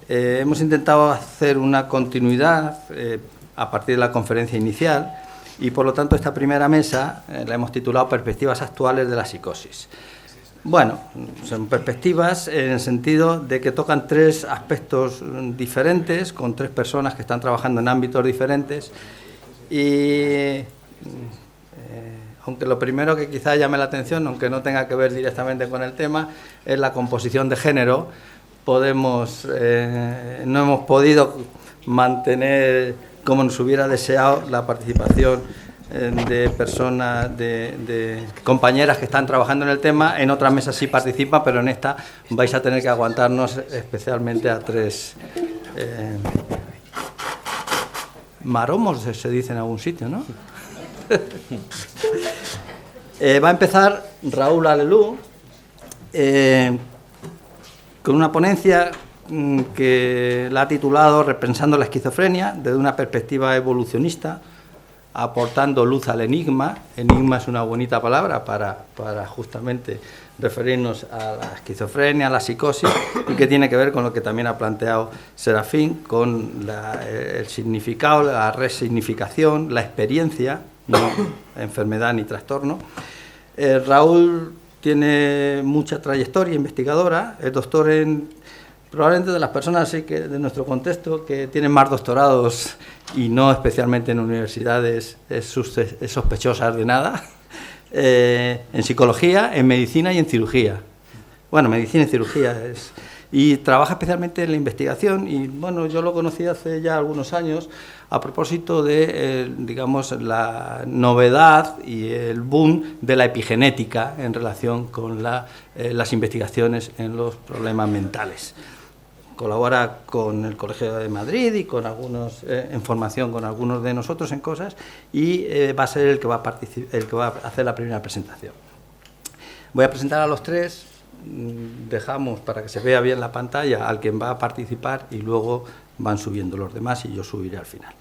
Hemos intentado hacer una continuidad a partir de la conferencia inicial y, por lo tanto, esta primera mesa la hemos titulado Perspectivas actuales de la psicosis. Bueno, son perspectivas en el sentido de que tocan tres aspectos diferentes, con tres personas que están trabajando en ámbitos diferentes y, aunque lo primero que quizá llame la atención, aunque no tenga que ver directamente con el tema, es la composición de género. No hemos podido mantener como nos hubiera deseado la participación de personas, de compañeras que están trabajando en el tema. En otras mesas sí participan, pero en esta vais a tener que aguantarnos especialmente a tres maromos, se dice en algún sitio, ¿no? Va a empezar Raúl Alelú con una ponencia que la ha titulado Repensando la esquizofrenia desde una perspectiva evolucionista, aportando luz al enigma. Enigma es una bonita palabra para justamente referirnos a la esquizofrenia, a la psicosis, y que tiene que ver con lo que también ha planteado Serafín, con el significado, la resignificación, la experiencia, no enfermedad ni trastorno. Raúl tiene mucha trayectoria investigadora, es doctor en, probablemente de las personas así que de nuestro contexto que tienen más doctorados y no especialmente en universidades sospechosas de nada, en psicología, en medicina y en cirugía. Bueno, medicina y cirugía y trabaja especialmente en la investigación y, bueno, yo lo conocí hace ya algunos años a propósito de, digamos, la novedad y el boom de la epigenética en relación con las investigaciones en los problemas mentales. Colabora con el Colegio de Madrid y con algunos, en formación con algunos de nosotros en cosas, y va a ser el que va a hacer la primera presentación. Voy a presentar a los tres. Dejamos para que se vea bien la pantalla al quien va a participar y luego van subiendo los demás y yo subiré al final.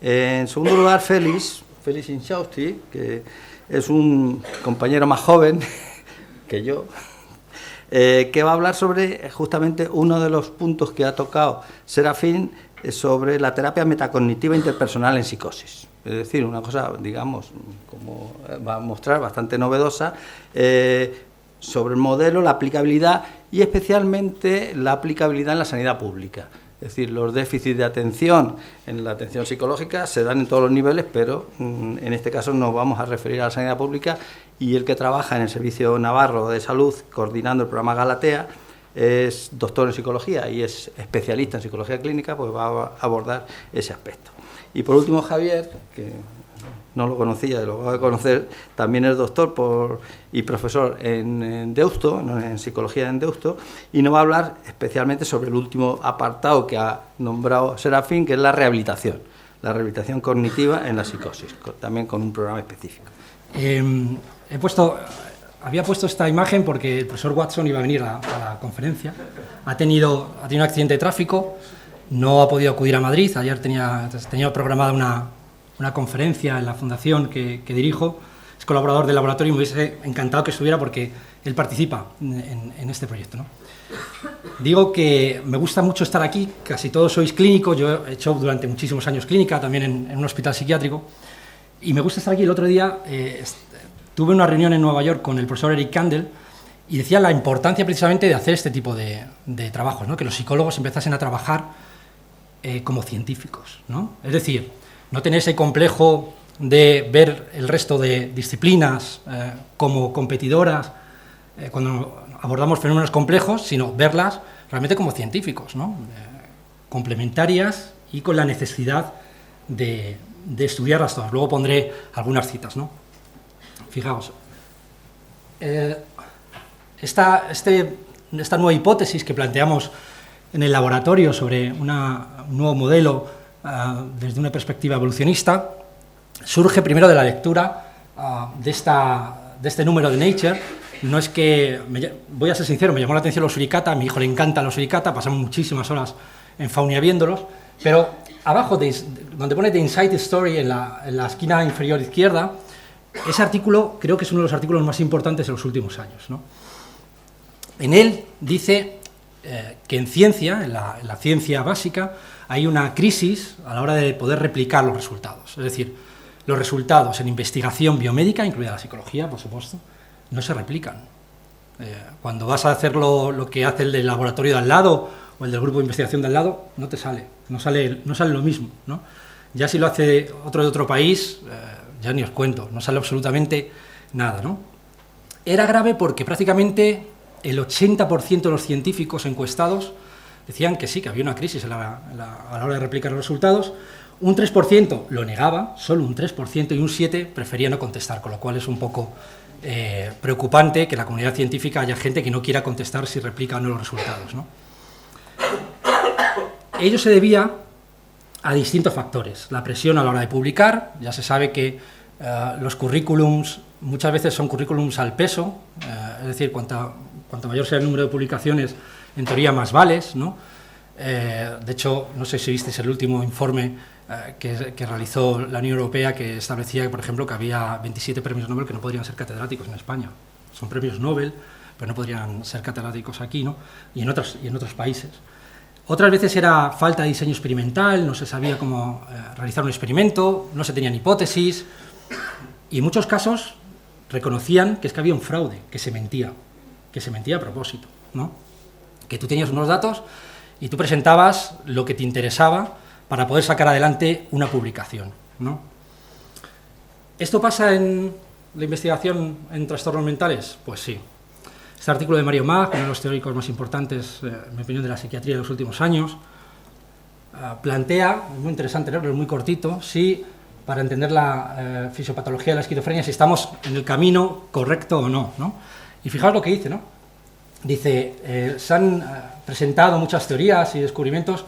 En segundo lugar, Félix Inchausti, que es un compañero más joven que yo, que va a hablar sobre justamente uno de los puntos que ha tocado Serafín sobre la terapia metacognitiva interpersonal en psicosis. Es decir, una cosa, digamos, como va a mostrar, bastante novedosa, sobre el modelo, la aplicabilidad y especialmente la aplicabilidad en la sanidad pública. Es decir, los déficits de atención en la atención psicológica se dan en todos los niveles, pero en este caso nos vamos a referir a la sanidad pública, y el que trabaja en el Servicio Navarro de Salud coordinando el programa Galatea es doctor en psicología y es especialista en psicología clínica, pues va a abordar ese aspecto. Y por último, Javier, que no lo conocía, lo voy a conocer, también es doctor y profesor en Deusto, en psicología en Deusto, y nos va a hablar especialmente sobre el último apartado que ha nombrado Serafín, que es la rehabilitación cognitiva en la psicosis, también con un programa específico. Había puesto esta imagen porque el profesor Watson iba a venir a la conferencia. Ha tenido un accidente de tráfico, no ha podido acudir a Madrid. Ayer tenía programada una conferencia en la fundación que dirijo. Es colaborador del laboratorio y me hubiese encantado que estuviera porque él participa en este proyecto, ¿no? Digo que me gusta mucho estar aquí, casi todos sois clínicos, yo he hecho durante muchísimos años clínica, también en un hospital psiquiátrico, y me gusta estar aquí. El otro día tuve una reunión en Nueva York con el profesor Eric Kandel y decía la importancia precisamente de hacer este tipo de trabajos, ¿no? Que los psicólogos empezasen a trabajar como científicos, ¿no? Es decir, no tener ese complejo de ver el resto de disciplinas como competidoras cuando abordamos fenómenos complejos, sino verlas realmente como científicos, ¿no? Complementarias y con la necesidad de estudiarlas todas. Luego pondré algunas citas, ¿no? Fijaos, esta nueva hipótesis que planteamos en el laboratorio sobre un nuevo modelo desde una perspectiva evolucionista surge primero de la lectura de este número de Nature. No es que, voy a ser sincero, me llamó la atención los suricata, a mi hijo le encantan los suricata, pasamos muchísimas horas en Faunia viéndolos, pero abajo, donde pone The Insight Story en la esquina inferior izquierda, ese artículo creo que es uno de los artículos más importantes de los últimos años, ¿no? En él dice que en ciencia, en la ciencia básica, hay una crisis a la hora de poder replicar los resultados. Es decir, los resultados en investigación biomédica, incluida la psicología, por supuesto, no se replican. Cuando vas a hacer lo que hace el del laboratorio de al lado o el del grupo de investigación de al lado, no te sale, no sale lo mismo, ¿no? Ya si lo hace otro de otro país, ya ni os cuento, no sale absolutamente nada, ¿no? Era grave porque prácticamente el 80% de los científicos encuestados decían que sí, que había una crisis a la hora de replicar los resultados. Un 3% lo negaba, solo un 3%, y un 7% prefería no contestar, con lo cual es un poco preocupante que en la comunidad científica haya gente que no quiera contestar si replica o no los resultados, ¿no? Ello se debía a distintos factores. La presión a la hora de publicar, ya se sabe que los currículums muchas veces son currículums al peso, es decir, cuanto mayor sea el número de publicaciones, en teoría más vales, ¿no? De hecho, no sé si visteis el último informe que realizó la Unión Europea, que establecía, por ejemplo, que había 27 premios Nobel que no podrían ser catedráticos en España. Son premios Nobel, pero no podrían ser catedráticos aquí, ¿no? Y en otros países. Otras veces era falta de diseño experimental, no se sabía cómo realizar un experimento, no se tenían hipótesis, y en muchos casos reconocían que es que había un fraude, que se mentía a propósito, ¿no? Que tú tenías unos datos y tú presentabas lo que te interesaba para poder sacar adelante una publicación, ¿no? ¿Esto pasa en la investigación en trastornos mentales? Pues sí. Este artículo de Mario Mag, uno de los teóricos más importantes, en mi opinión, de la psiquiatría de los últimos años, plantea, es muy interesante leerlo, es muy cortito, si para entender la fisiopatología de la esquizofrenia, si estamos en el camino correcto o no, ¿no? Y fijaos lo que dice, ¿no? Dice, se han presentado muchas teorías y descubrimientos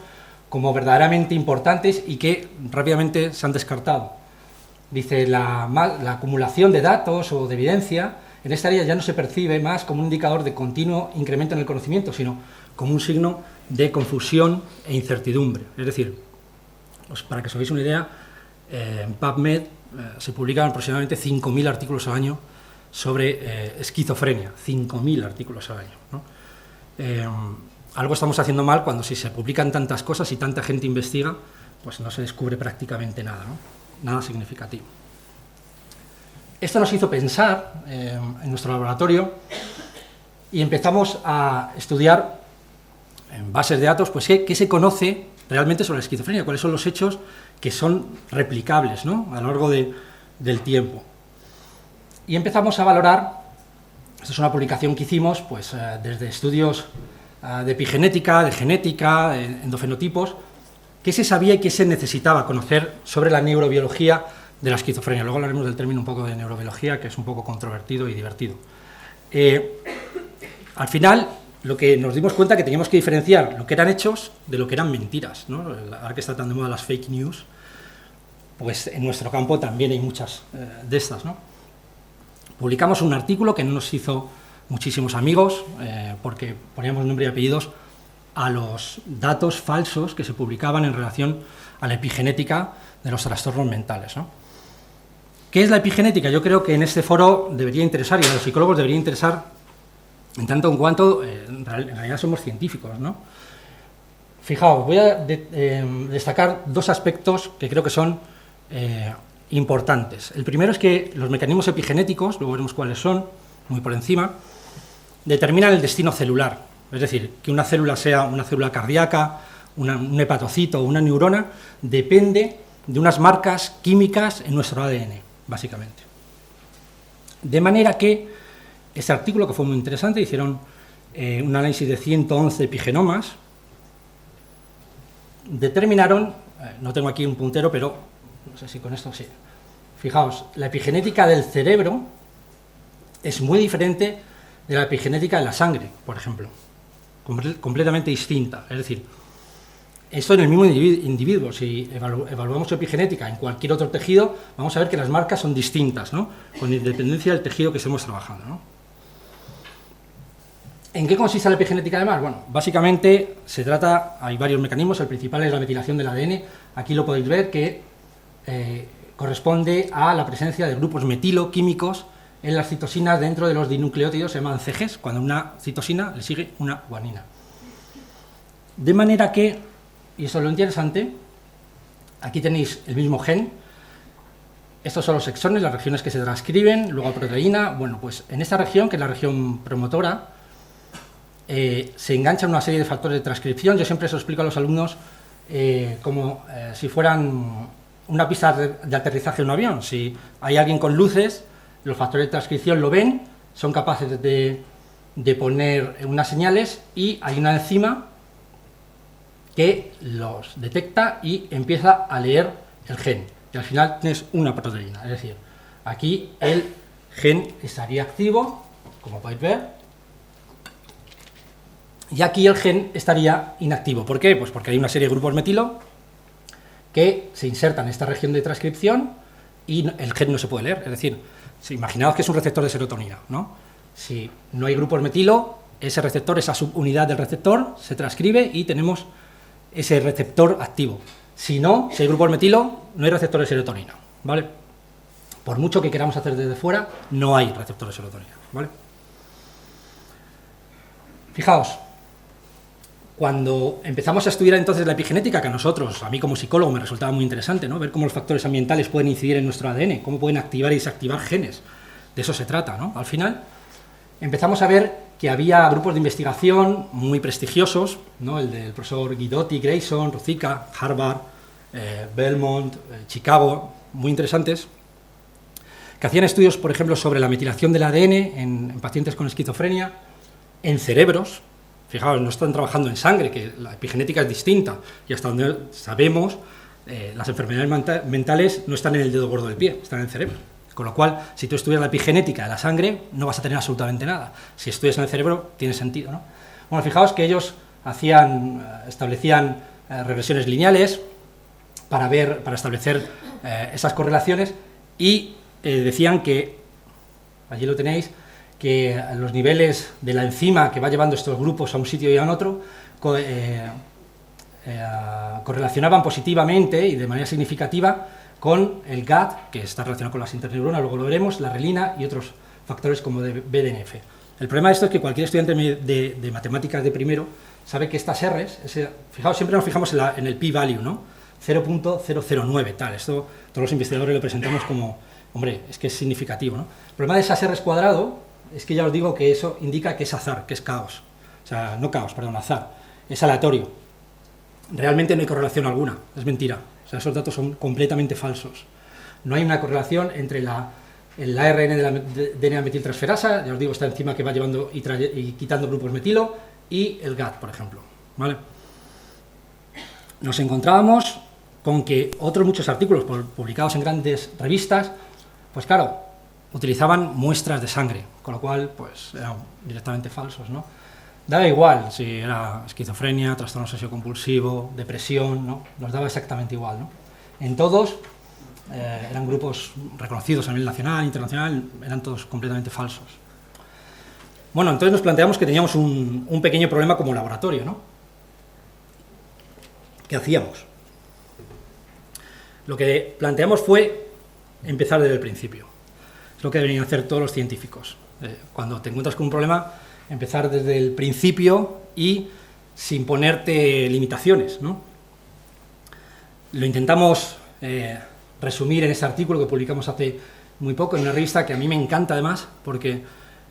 como verdaderamente importantes y que rápidamente se han descartado. Dice, la acumulación de datos o de evidencia en esta área ya no se percibe más como un indicador de continuo incremento en el conocimiento, sino como un signo de confusión e incertidumbre. Es decir, pues para que os hagáis una idea, en PubMed se publican aproximadamente 5.000 artículos al año sobre esquizofrenia, 5.000 artículos al año, ¿no? Algo estamos haciendo mal cuando si se publican tantas cosas y tanta gente investiga, pues no se descubre prácticamente nada, ¿no? Nada significativo. Esto nos hizo pensar en nuestro laboratorio y empezamos a estudiar en bases de datos, pues qué se conoce realmente sobre la esquizofrenia, cuáles son los hechos que son replicables, ¿no? A lo largo del tiempo. Y empezamos a valorar, esta es una publicación que hicimos, pues desde estudios de epigenética, de genética, endofenotipos, qué se sabía y qué se necesitaba conocer sobre la neurobiología de la esquizofrenia. Luego hablaremos del término un poco de neurobiología, que es un poco controvertido y divertido. Al final, lo que nos dimos cuenta que teníamos que diferenciar lo que eran hechos de lo que eran mentiras, ¿no? Ahora que está tan de moda las fake news, pues en nuestro campo también hay muchas de estas, ¿no? Publicamos un artículo que no nos hizo muchísimos amigos, porque poníamos nombre y apellidos a los datos falsos que se publicaban en relación a la epigenética de los trastornos mentales, ¿no? ¿Qué es la epigenética? Yo creo que en este foro debería interesar, y a los psicólogos debería interesar, en tanto en cuanto en realidad somos científicos, ¿no? Fijaos, voy a destacar dos aspectos que creo que son importantes. El primero es que los mecanismos epigenéticos, luego veremos cuáles son, muy por encima, determinan el destino celular. Es decir, que una célula sea una célula cardíaca, un hepatocito o una neurona, depende de unas marcas químicas en nuestro ADN, básicamente. De manera que este artículo, que fue muy interesante, hicieron un análisis de 111 epigenomas, determinaron, no tengo aquí un puntero, pero no sé si con esto sí. Fijaos, la epigenética del cerebro es muy diferente de la epigenética de la sangre, por ejemplo. Completamente distinta. Es decir, esto en el mismo individuo, si evaluamos su epigenética en cualquier otro tejido, vamos a ver que las marcas son distintas, ¿no? Con independencia del tejido que estemos trabajando, ¿no? ¿En qué consiste la epigenética además? Bueno, básicamente se trata, hay varios mecanismos, el principal es la metilación del ADN, aquí lo podéis ver que corresponde a la presencia de grupos metiloquímicos en las citosinas dentro de los dinucleótidos, se llaman CGs, cuando a una citosina le sigue una guanina. De manera que, y eso es lo interesante, aquí tenéis el mismo gen, estos son los exones, las regiones que se transcriben, luego proteína. Bueno, pues en esta región, que es la región promotora, se enganchan una serie de factores de transcripción. Yo siempre se lo explico a los alumnos como si fueran una pista de aterrizaje de un avión. Si hay alguien con luces, los factores de transcripción lo ven, son capaces de poner unas señales y hay una enzima que los detecta y empieza a leer el gen. Y al final tienes una proteína. Es decir, aquí el gen estaría activo, como podéis ver, y aquí el gen estaría inactivo. ¿Por qué? Pues porque hay una serie de grupos metilo que se insertan en esta región de transcripción y el gen no se puede leer. Es decir, si imaginaos que es un receptor de serotonina, ¿no? Si no hay grupos metilo, ese receptor, esa subunidad del receptor, se transcribe y tenemos ese receptor activo. Si no, si hay grupos metilo, no hay receptor de serotonina, ¿vale? Por mucho que queramos hacer desde fuera, no hay receptor de serotonina, ¿vale? Fijaos, cuando empezamos a estudiar entonces la epigenética, que a mí como psicólogo me resultaba muy interesante, ¿no? Ver cómo los factores ambientales pueden incidir en nuestro ADN, cómo pueden activar y desactivar genes, de eso se trata, ¿no? Al final, empezamos a ver que había grupos de investigación muy prestigiosos, ¿no? El del profesor Guidotti, Grayson, Ruzicka, Harvard, Belmont, Chicago, muy interesantes, que hacían estudios, por ejemplo, sobre la metilación del ADN en pacientes con esquizofrenia, en cerebros. Fijaos, no están trabajando en sangre, que la epigenética es distinta, y hasta donde sabemos, las enfermedades mentales no están en el dedo gordo del pie, están en el cerebro. Con lo cual, si tú estudias la epigenética de la sangre, no vas a tener absolutamente nada. Si estudias en el cerebro, tiene sentido, ¿no? Bueno, fijaos que ellos establecían regresiones lineales para establecer esas correlaciones y decían que, allí lo tenéis, que los niveles de la enzima que va llevando estos grupos a un sitio y a otro correlacionaban positivamente y de manera significativa con el GAD, que está relacionado con las interneuronas, luego lo veremos, la relina y otros factores como de BDNF. El problema de esto es que cualquier estudiante de matemáticas de primero sabe que estas R's, fijaos, siempre nos fijamos en el p-value, ¿no? 0.009, tal. Esto todos los investigadores lo presentamos como, hombre, es que es significativo, ¿no? El problema de esas R's cuadrado es que ya os digo que eso indica que es azar, que es caos. O sea, no caos, perdón, azar. Es aleatorio. Realmente no hay correlación alguna, es mentira. O sea, esos datos son completamente falsos. No hay una correlación entre el ARN de la DNA metiltransferasa, ya os digo, esta enzima que va llevando y quitando grupos metilo, y el GAD, por ejemplo, ¿vale? Nos encontrábamos con que otros muchos artículos publicados en grandes revistas, pues claro, utilizaban muestras de sangre, con lo cual, pues, eran directamente falsos, ¿no? Daba igual si era esquizofrenia, trastorno obsesivo-compulsivo, depresión, ¿no? Nos daba exactamente igual, ¿no? En todos, eran grupos reconocidos a nivel nacional, internacional, eran todos completamente falsos. Bueno, entonces nos planteamos que teníamos un pequeño problema como laboratorio, ¿no? ¿Qué hacíamos? Lo que planteamos fue empezar desde el principio. Es lo que deberían hacer todos los científicos. Cuando te encuentras con un problema, empezar desde el principio y sin ponerte limitaciones, ¿no? Lo intentamos resumir en este artículo que publicamos hace muy poco en una revista que a mí me encanta además porque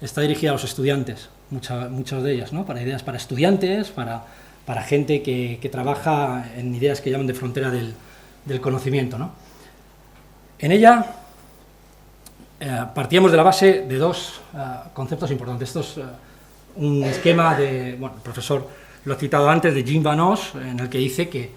está dirigida a los estudiantes, muchas de ellas, ¿no? Para ideas para estudiantes, para gente que trabaja en ideas que llaman de frontera del conocimiento, ¿no? En ella partíamos de la base de dos conceptos importantes. Esto es un esquema el profesor lo ha citado antes, de Jim Van Os, en el que dice que,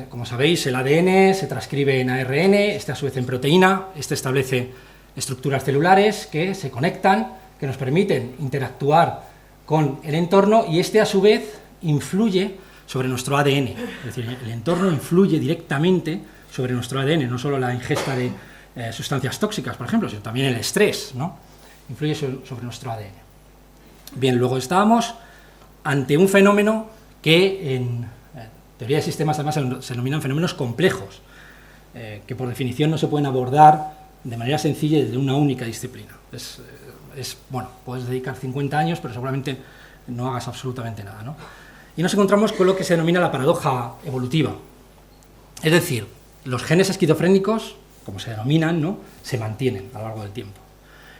como sabéis, el ADN se transcribe en ARN, este a su vez en proteína, este establece estructuras celulares que se conectan, que nos permiten interactuar con el entorno y este a su vez influye sobre nuestro ADN, es decir, el entorno influye directamente sobre nuestro ADN, no solo la ingesta de sustancias tóxicas, por ejemplo, sino también el estrés, ¿no? Influye sobre nuestro ADN. Bien, luego estábamos ante un fenómeno que en teoría de sistemas además se denominan fenómenos complejos, que por definición no se pueden abordar de manera sencilla desde una única disciplina. Bueno, puedes dedicar 50 años, pero seguramente no hagas absolutamente nada, ¿no? y nos encontramos con lo que se denomina la paradoja evolutiva. Es decir, los genes esquizofrénicos, como se denominan, ¿no?, se mantienen a lo largo del tiempo.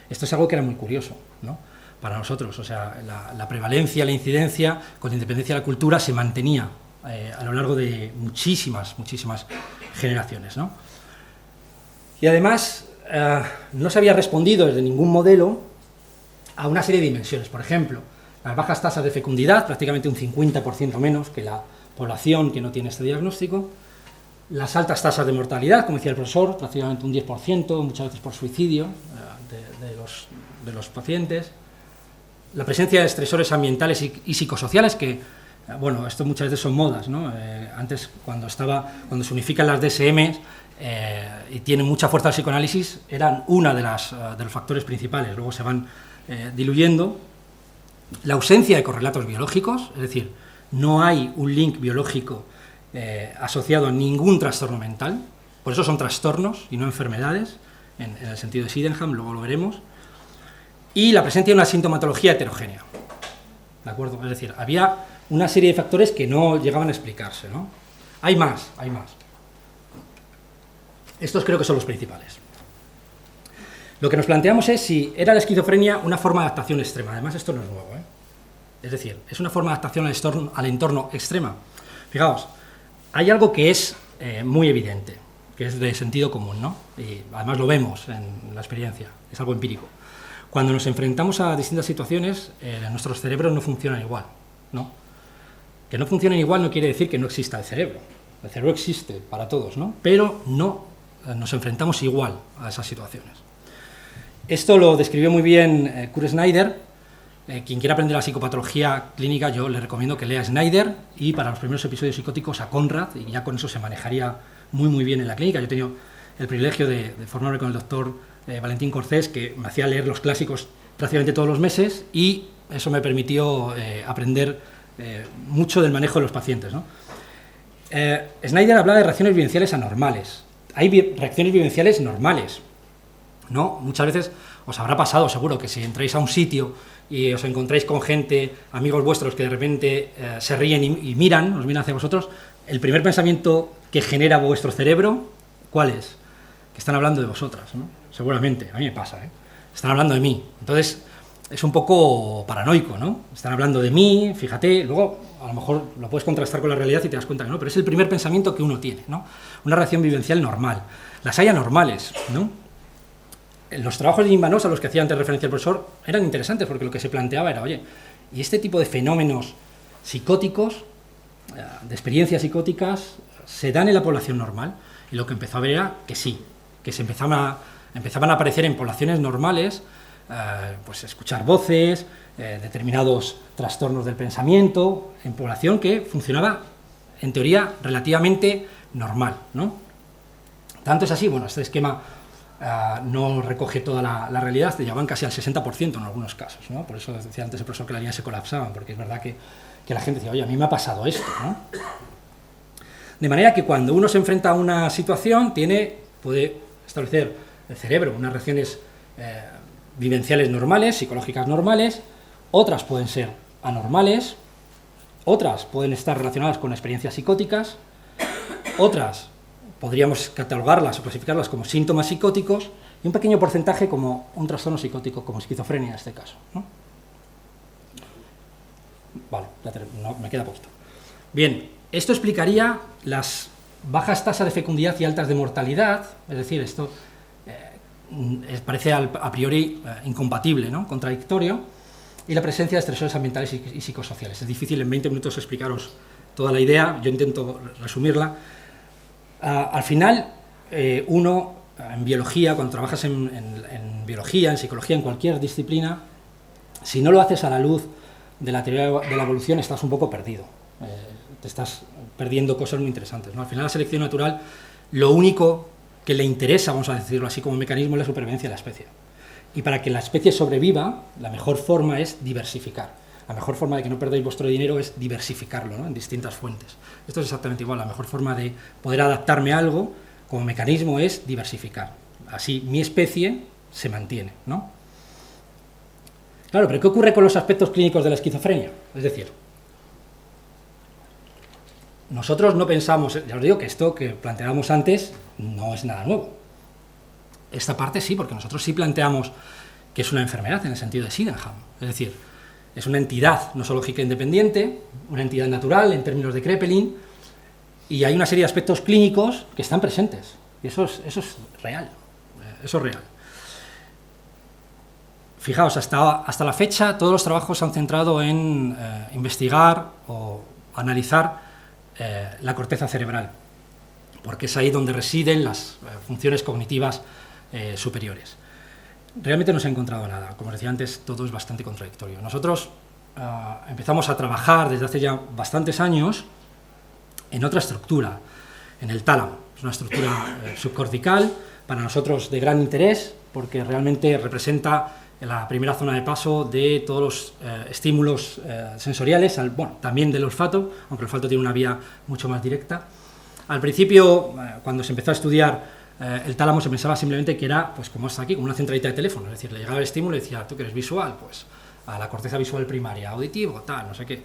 Esto es algo que era muy curioso, ¿no?, para nosotros. O sea, la prevalencia, la incidencia, con independencia de la cultura, se mantenía a lo largo de muchísimas generaciones, ¿no? Y además, no se había respondido desde ningún modelo a una serie de dimensiones. Por ejemplo, las bajas tasas de fecundidad, prácticamente un 50% menos que la población que no tiene este diagnóstico. Las altas tasas de mortalidad, como decía el profesor, prácticamente un 10%, muchas veces por suicidio de los pacientes. La presencia de estresores ambientales y psicosociales, que, bueno, esto muchas veces son modas, ¿no? Antes, cuando se unifican las DSM y tienen mucha fuerza el psicoanálisis, eran una de los factores principales, luego se van diluyendo. La ausencia de correlatos biológicos, es decir, no hay un link biológico asociado a ningún trastorno mental, por eso son trastornos y no enfermedades, en el sentido de Sydenham, luego lo veremos, y la presencia de una sintomatología heterogénea, ¿de acuerdo? Es decir, había una serie de factores que no llegaban a explicarse, ¿no? Hay más. Estos creo que son los principales. Lo que nos planteamos es si era la esquizofrenia una forma de adaptación extrema. Además, esto no es nuevo, ¿eh? Es decir, es una forma de adaptación al entorno extrema. Fijaos, hay algo que es muy evidente, que es de sentido común, ¿no? Y además lo vemos en la experiencia, es algo empírico. Cuando nos enfrentamos a distintas situaciones, nuestros cerebros no funcionan igual, ¿no? Que no funcionen igual no quiere decir que no exista el cerebro. El cerebro existe para todos, ¿no? Pero no nos enfrentamos igual a esas situaciones. Esto lo describió muy bien Kurt Snyder. Quien quiera aprender la psicopatología clínica, yo le recomiendo que lea a Snyder, y para los primeros episodios psicóticos a Conrad, y ya con eso se manejaría muy bien en la clínica. Yo he tenido el privilegio de formarme con el doctor Valentín Corcés, que me hacía leer los clásicos prácticamente todos los meses, y eso me permitió aprender mucho del manejo de los pacientes, ¿no? Snyder habla de reacciones vivenciales anormales. Hay reacciones vivenciales normales, ¿no? Muchas veces os habrá pasado, seguro, que si entráis a un sitio y os encontráis con gente, amigos vuestros, que de repente se ríen y os miran hacia vosotros, el primer pensamiento que genera vuestro cerebro, ¿cuál es? Que están hablando de vosotras, ¿no? Seguramente, a mí me pasa, ¿eh? Están hablando de mí. Entonces, es un poco paranoico, ¿no? Están hablando de mí, fíjate, luego a lo mejor lo puedes contrastar con la realidad y te das cuenta que no, pero es el primer pensamiento que uno tiene, ¿no? Una reacción vivencial normal. Las hay anormales, ¿no? Los trabajos de Jim Van Os, a los que hacía antes referencia el profesor, eran interesantes porque lo que se planteaba era, oye, ¿y este tipo de fenómenos psicóticos, de experiencias psicóticas, se dan en la población normal? Y lo que empezó a ver era que sí, que se empezaban a aparecer en poblaciones normales, pues escuchar voces, determinados trastornos del pensamiento, en población que funcionaba, en teoría, relativamente normal, ¿no? Tanto es así, bueno, este esquema no recoge toda la realidad, te llevaban casi al 60% en algunos casos, ¿no? Por eso decía antes el profesor que las líneas se colapsaban, porque es verdad que la gente decía, oye, a mí me ha pasado esto, ¿no? De manera que cuando uno se enfrenta a una situación, puede establecer el cerebro unas reacciones vivenciales normales, psicológicas normales, otras pueden ser anormales, otras pueden estar relacionadas con experiencias psicóticas, otras podríamos catalogarlas o clasificarlas como síntomas psicóticos, y un pequeño porcentaje como un trastorno psicótico, como esquizofrenia en este caso, ¿no? Vale, me queda poquito. Bien, esto explicaría las bajas tasas de fecundidad y altas de mortalidad, es decir, esto parece a priori incompatible, ¿no? Contradictorio, y la presencia de estresores ambientales y psicosociales. Es difícil en 20 minutos explicaros toda la idea, yo intento resumirla. Al final, uno en biología, cuando trabajas en biología, en psicología, en cualquier disciplina, si no lo haces a la luz de la teoría de la evolución, estás un poco perdido. Te estás perdiendo cosas muy interesantes, ¿no? Al final, la selección natural, lo único que le interesa, vamos a decirlo así, como mecanismo, es la supervivencia de la especie. Y para que la especie sobreviva, la mejor forma es diversificar. La mejor forma de que no perdáis vuestro dinero es diversificarlo, ¿no? En distintas fuentes. Esto es exactamente igual. La mejor forma de poder adaptarme a algo como mecanismo es diversificar. Así mi especie se mantiene, ¿no? Claro, pero ¿qué ocurre con los aspectos clínicos de la esquizofrenia? Es decir, nosotros no pensamos, ya os digo que esto que planteábamos antes no es nada nuevo. Esta parte sí, porque nosotros sí planteamos que es una enfermedad en el sentido de Sydenham, es decir, es una entidad nosológica independiente, una entidad natural en términos de Kraepelin, y hay una serie de aspectos clínicos que están presentes, y eso es real, eso es real. Fijaos, hasta la fecha todos los trabajos se han centrado en investigar o analizar la corteza cerebral, porque es ahí donde residen las funciones cognitivas superiores. Realmente no se ha encontrado nada, como os decía antes, todo es bastante contradictorio. Nosotros empezamos a trabajar desde hace ya bastantes años en otra estructura, en el tálamo. Es una estructura subcortical, para nosotros de gran interés, porque realmente representa la primera zona de paso de todos los estímulos sensoriales, bueno, también del olfato, aunque el olfato tiene una vía mucho más directa. Al principio, cuando se empezó a estudiar el tálamo, se pensaba simplemente que era, pues como está aquí, como una centralita de teléfono, es decir, le llegaba el estímulo y decía, tú que eres visual, pues a la corteza visual primaria, auditivo, tal, no sé qué.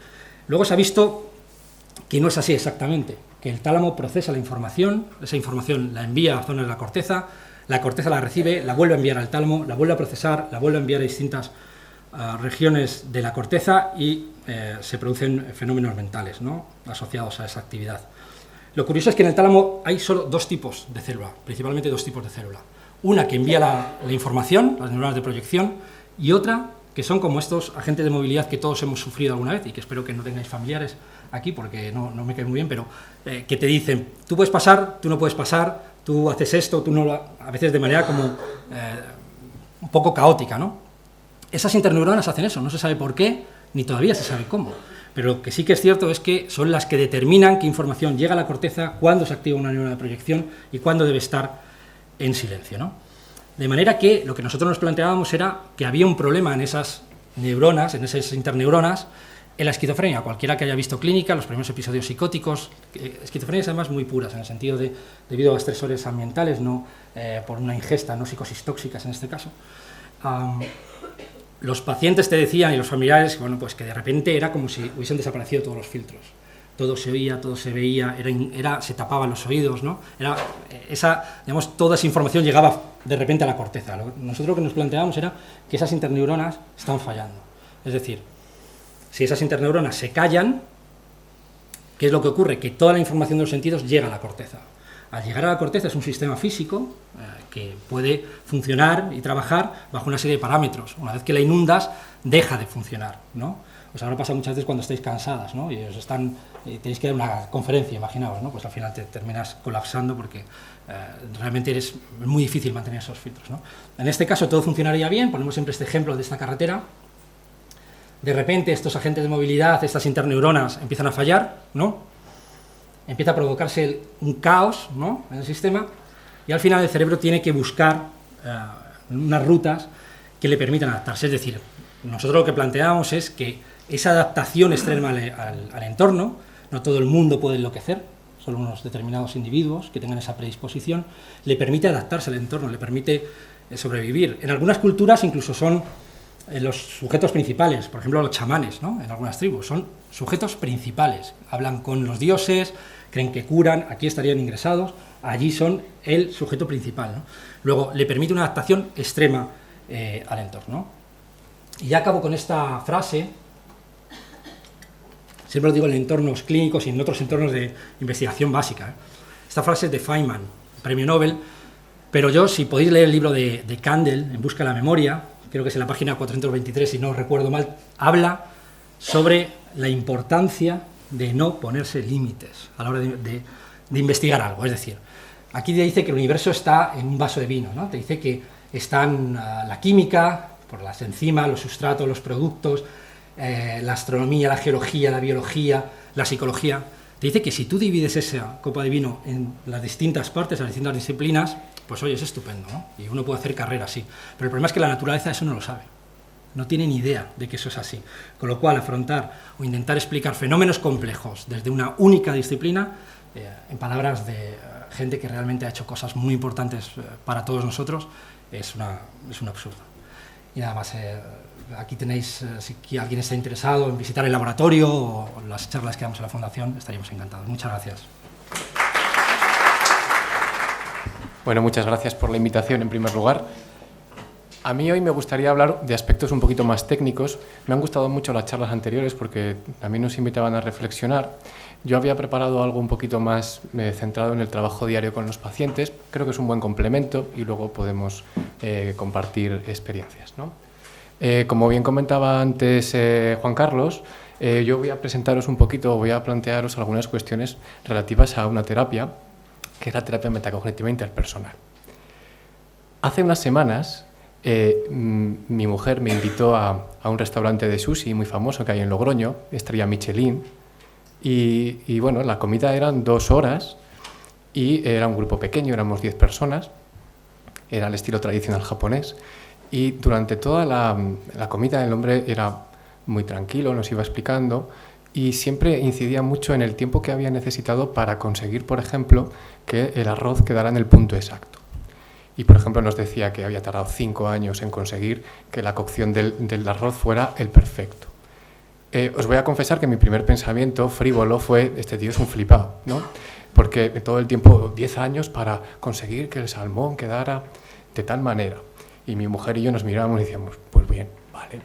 Luego se ha visto que no es así exactamente, que el tálamo procesa la información, esa información la envía a zonas de la corteza la recibe, la vuelve a enviar al tálamo, la vuelve a procesar, la vuelve a enviar a distintas regiones de la corteza y se producen fenómenos mentales, ¿no?, asociados a esa actividad. Lo curioso es que en el tálamo hay solo dos tipos de célula, principalmente dos tipos de célula. Una que envía la información, las neuronas de proyección, y otra que son como estos agentes de movilidad que todos hemos sufrido alguna vez y que espero que no tengáis familiares aquí porque no me cae muy bien, pero que te dicen, tú puedes pasar, tú no puedes pasar, tú haces esto, tú no lo... A veces de manera como un poco caótica, ¿no? Esas interneuronas hacen eso, no se sabe por qué, ni todavía se sabe cómo. Pero lo que sí que es cierto es que son las que determinan qué información llega a la corteza, cuándo se activa una neurona de proyección y cuándo debe estar en silencio, ¿no? De manera que lo que nosotros nos planteábamos era que había un problema en esas neuronas, en esas interneuronas, en la esquizofrenia. Cualquiera que haya visto clínica, los primeros episodios psicóticos, esquizofrenias además muy puras, en el sentido de debido a estresores ambientales, no por una ingesta, no psicosis tóxicas en este caso. Los pacientes te decían, y los familiares, bueno, pues que de repente era como si hubiesen desaparecido todos los filtros. Todo se oía, todo se veía, se tapaban los oídos, ¿no? Digamos, toda esa información llegaba de repente a la corteza. Nosotros lo que nos planteábamos era que esas interneuronas están fallando. Es decir, si esas interneuronas se callan, ¿qué es lo que ocurre? Que toda la información de los sentidos llega a la corteza. Al llegar a la corteza es un sistema físico que puede funcionar y trabajar bajo una serie de parámetros. Una vez que la inundas, deja de funcionar, ¿no? Os habrá pasado muchas veces cuando estáis cansadas, ¿no? Y tenéis que dar una conferencia, imaginaos, ¿no? Pues al final te terminas colapsando porque realmente es muy difícil mantener esos filtros, ¿no? En este caso todo funcionaría bien, ponemos siempre este ejemplo de esta carretera. De repente estos agentes de movilidad, estas interneuronas empiezan a fallar, ¿no? Empieza a provocarse un caos, ¿no?, en el sistema, y al final el cerebro tiene que buscar unas rutas que le permitan adaptarse. Es decir, nosotros lo que planteamos es que esa adaptación extrema al entorno, no todo el mundo puede enloquecer, solo unos determinados individuos que tengan esa predisposición, le permite adaptarse al entorno, le permite sobrevivir. En algunas culturas incluso son los sujetos principales, por ejemplo los chamanes, ¿no?, en algunas tribus, son sujetos principales, hablan con los dioses, creen que curan, aquí estarían ingresados, allí son el sujeto principal, ¿no? Luego, le permite una adaptación extrema al entorno. Y ya acabo con esta frase, siempre lo digo en entornos clínicos y en otros entornos de investigación básica. Esta frase es de Feynman, premio Nobel, pero yo, si podéis leer el libro de Kandel, En busca de la memoria, creo que es en la página 423, si no recuerdo mal, habla sobre la importancia de no ponerse límites a la hora de investigar algo. Es decir, aquí te dice que el universo está en un vaso de vino, ¿no? Te dice que están la química, por las enzimas, los sustratos, los productos, la astronomía, la geología, la biología, la psicología. Te dice que si tú divides esa copa de vino en las distintas partes, las distintas disciplinas, pues oye, es estupendo, ¿no? Y uno puede hacer carrera así. Pero el problema es que la naturaleza eso no lo sabe. No tiene ni idea de que eso es así. Con lo cual, afrontar o intentar explicar fenómenos complejos desde una única disciplina, en palabras de gente que realmente ha hecho cosas muy importantes para todos nosotros, es un absurdo. Y nada más, aquí tenéis, si alguien está interesado en visitar el laboratorio o las charlas que damos en la Fundación, estaríamos encantados. Muchas gracias. Bueno, muchas gracias por la invitación en primer lugar. A mí hoy me gustaría hablar de aspectos un poquito más técnicos. Me han gustado mucho las charlas anteriores porque también nos invitaban a reflexionar. Yo había preparado algo un poquito más centrado en el trabajo diario con los pacientes. Creo que es un buen complemento y luego podemos compartir experiencias, ¿no? Como bien comentaba antes Juan Carlos, yo voy a presentaros un poquito, voy a plantearos algunas cuestiones relativas a una terapia, que es la terapia metacognitiva interpersonal. Hace unas semanas, mi mujer me invitó a un restaurante de sushi muy famoso que hay en Logroño, estrella Michelin, y bueno, la comida eran 2 horas y era un grupo pequeño, éramos 10 personas, era el estilo tradicional japonés, y durante toda la comida el hombre era muy tranquilo, nos iba explicando, y siempre incidía mucho en el tiempo que había necesitado para conseguir, por ejemplo, que el arroz quedara en el punto exacto. Y, por ejemplo, nos decía que había tardado 5 años en conseguir que la cocción del arroz fuera el perfecto. Os voy a confesar que mi primer pensamiento frívolo fue, este tío es un flipado, ¿no? Porque todo el tiempo, 10 años para conseguir que el salmón quedara de tal manera. Y mi mujer y yo nos mirábamos y decíamos, pues bien, vale.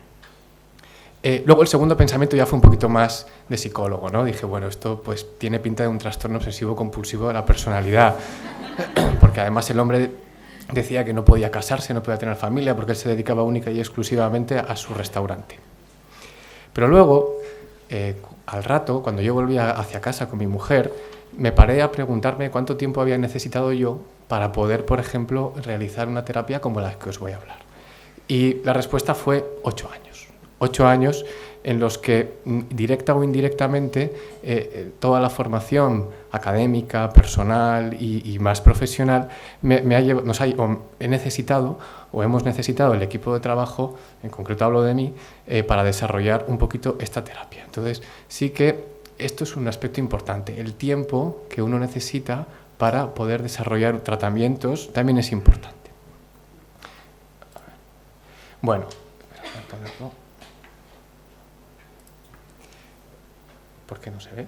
Luego el segundo pensamiento ya fue un poquito más de psicólogo, ¿no? Dije, bueno, esto pues tiene pinta de un trastorno obsesivo-compulsivo de la personalidad, porque además el hombre decía que no podía casarse, no podía tener familia, porque él se dedicaba única y exclusivamente a su restaurante. Pero luego, al rato, cuando yo volvía hacia casa con mi mujer, me paré a preguntarme cuánto tiempo había necesitado yo para poder, por ejemplo, realizar una terapia como la que os voy a hablar. Y la respuesta fue 8 años. 8 años en los que, directa o indirectamente, toda la formación académica, personal y más profesional he necesitado o hemos necesitado el equipo de trabajo, en concreto hablo de mí, para desarrollar un poquito esta terapia. Entonces, sí que esto es un aspecto importante. El tiempo que uno necesita para poder desarrollar tratamientos también es importante. Bueno, ¿por qué no se ve?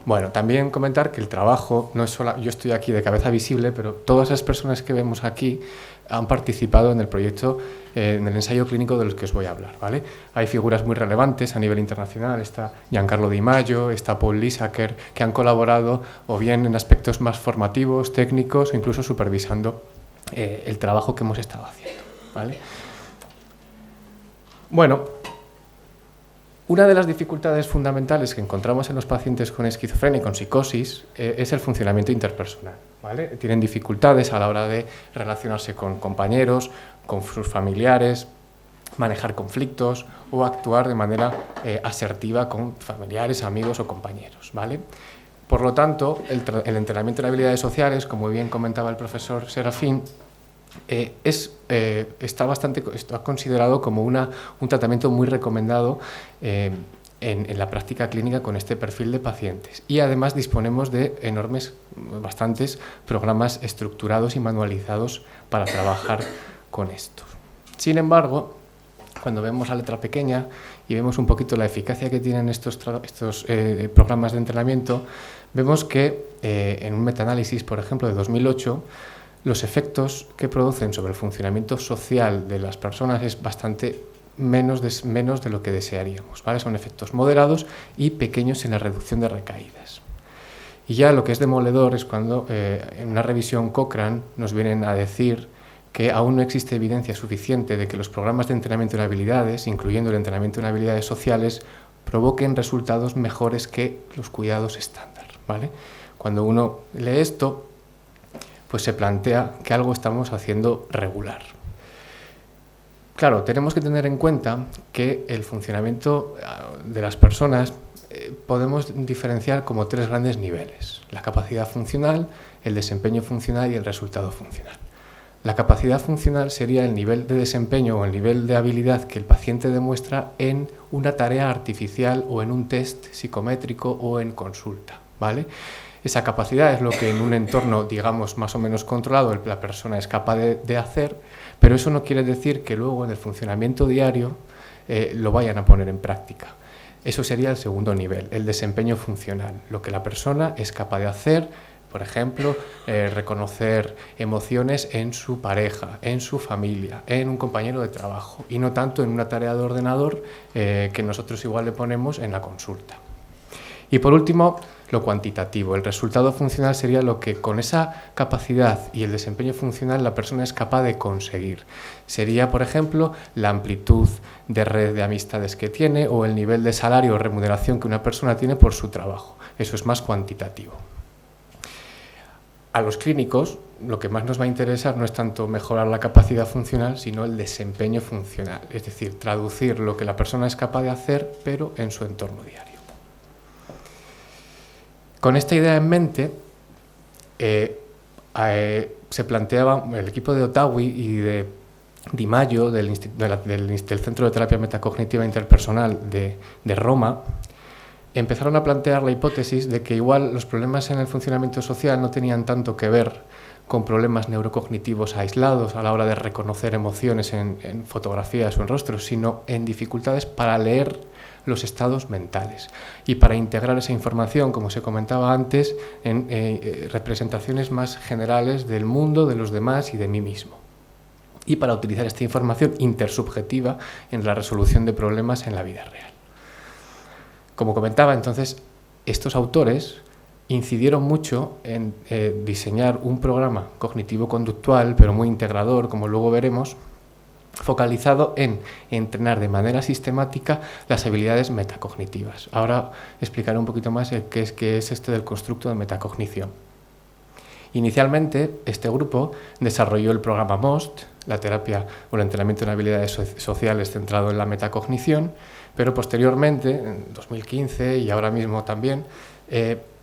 Bueno, también comentar que el trabajo no es solo, yo estoy aquí de cabeza visible, pero todas las personas que vemos aquí han participado en el proyecto, en el ensayo clínico de los que os voy a hablar, ¿vale? Hay figuras muy relevantes a nivel internacional, está Giancarlo Di Maggio, está Paul Liesacker, que han colaborado o bien en aspectos más formativos, técnicos, o incluso supervisando el trabajo que hemos estado haciendo, ¿vale? Bueno, una de las dificultades fundamentales que encontramos en los pacientes con esquizofrenia y con psicosis es el funcionamiento interpersonal, ¿vale? Tienen dificultades a la hora de relacionarse con compañeros, con sus familiares, manejar conflictos o actuar de manera asertiva con familiares, amigos o compañeros, ¿vale? Por lo tanto, el entrenamiento en habilidades sociales, como bien comentaba el profesor Serafín, está considerado como un tratamiento muy recomendado en la práctica clínica con este perfil de pacientes. Y además disponemos de bastantes programas estructurados y manualizados para trabajar con estos. Sin embargo, cuando vemos la letra pequeña y vemos un poquito la eficacia que tienen estos programas de entrenamiento, vemos que en un metaanálisis, por ejemplo, de 2008, los efectos que producen sobre el funcionamiento social de las personas es bastante menos de lo que desearíamos, ¿vale? Son efectos moderados y pequeños en la reducción de recaídas. Y ya lo que es demoledor es cuando en una revisión Cochrane nos vienen a decir que aún no existe evidencia suficiente de que los programas de entrenamiento en habilidades, incluyendo el entrenamiento en habilidades sociales, provoquen resultados mejores que los cuidados estándar, ¿vale? Cuando uno lee esto, pues se plantea que algo estamos haciendo regular. Claro, tenemos que tener en cuenta que el funcionamiento de las personas podemos diferenciar como 3 grandes niveles: la capacidad funcional, el desempeño funcional y el resultado funcional. La capacidad funcional sería el nivel de desempeño o el nivel de habilidad que el paciente demuestra en una tarea artificial o en un test psicométrico o en consulta, ¿vale? Esa capacidad es lo que en un entorno, digamos, más o menos controlado, la persona es capaz de hacer, pero eso no quiere decir que luego en el funcionamiento diario lo vayan a poner en práctica. Eso sería el segundo nivel, el desempeño funcional, lo que la persona es capaz de hacer, por ejemplo, reconocer emociones en su pareja, en su familia, en un compañero de trabajo, y no tanto en una tarea de ordenador que nosotros igual le ponemos en la consulta. Y por último, lo cuantitativo. El resultado funcional sería lo que con esa capacidad y el desempeño funcional la persona es capaz de conseguir. Sería, por ejemplo, la amplitud de red de amistades que tiene o el nivel de salario o remuneración que una persona tiene por su trabajo. Eso es más cuantitativo. A los clínicos lo que más nos va a interesar no es tanto mejorar la capacidad funcional, sino el desempeño funcional, es decir, traducir lo que la persona es capaz de hacer, pero en su entorno diario. Con esta idea en mente, se planteaba el equipo de Otawi y de Di Maio, del Centro de Terapia Metacognitiva Interpersonal de Roma, empezaron a plantear la hipótesis de que igual los problemas en el funcionamiento social no tenían tanto que ver con problemas neurocognitivos aislados a la hora de reconocer emociones en fotografías o en rostros, sino en dificultades para leer los estados mentales y para integrar esa información, como se comentaba antes, en representaciones más generales del mundo, de los demás y de mí mismo. Y para utilizar esta información intersubjetiva en la resolución de problemas en la vida real. Como comentaba, entonces, estos autores incidieron mucho en diseñar un programa cognitivo-conductual, pero muy integrador, como luego veremos, focalizado en entrenar de manera sistemática las habilidades metacognitivas. Ahora explicaré un poquito más qué es esto del constructo de metacognición. Inicialmente, este grupo desarrolló el programa MOST, la terapia o el entrenamiento en habilidades sociales centrado en la metacognición, pero posteriormente, en 2015 y ahora mismo también,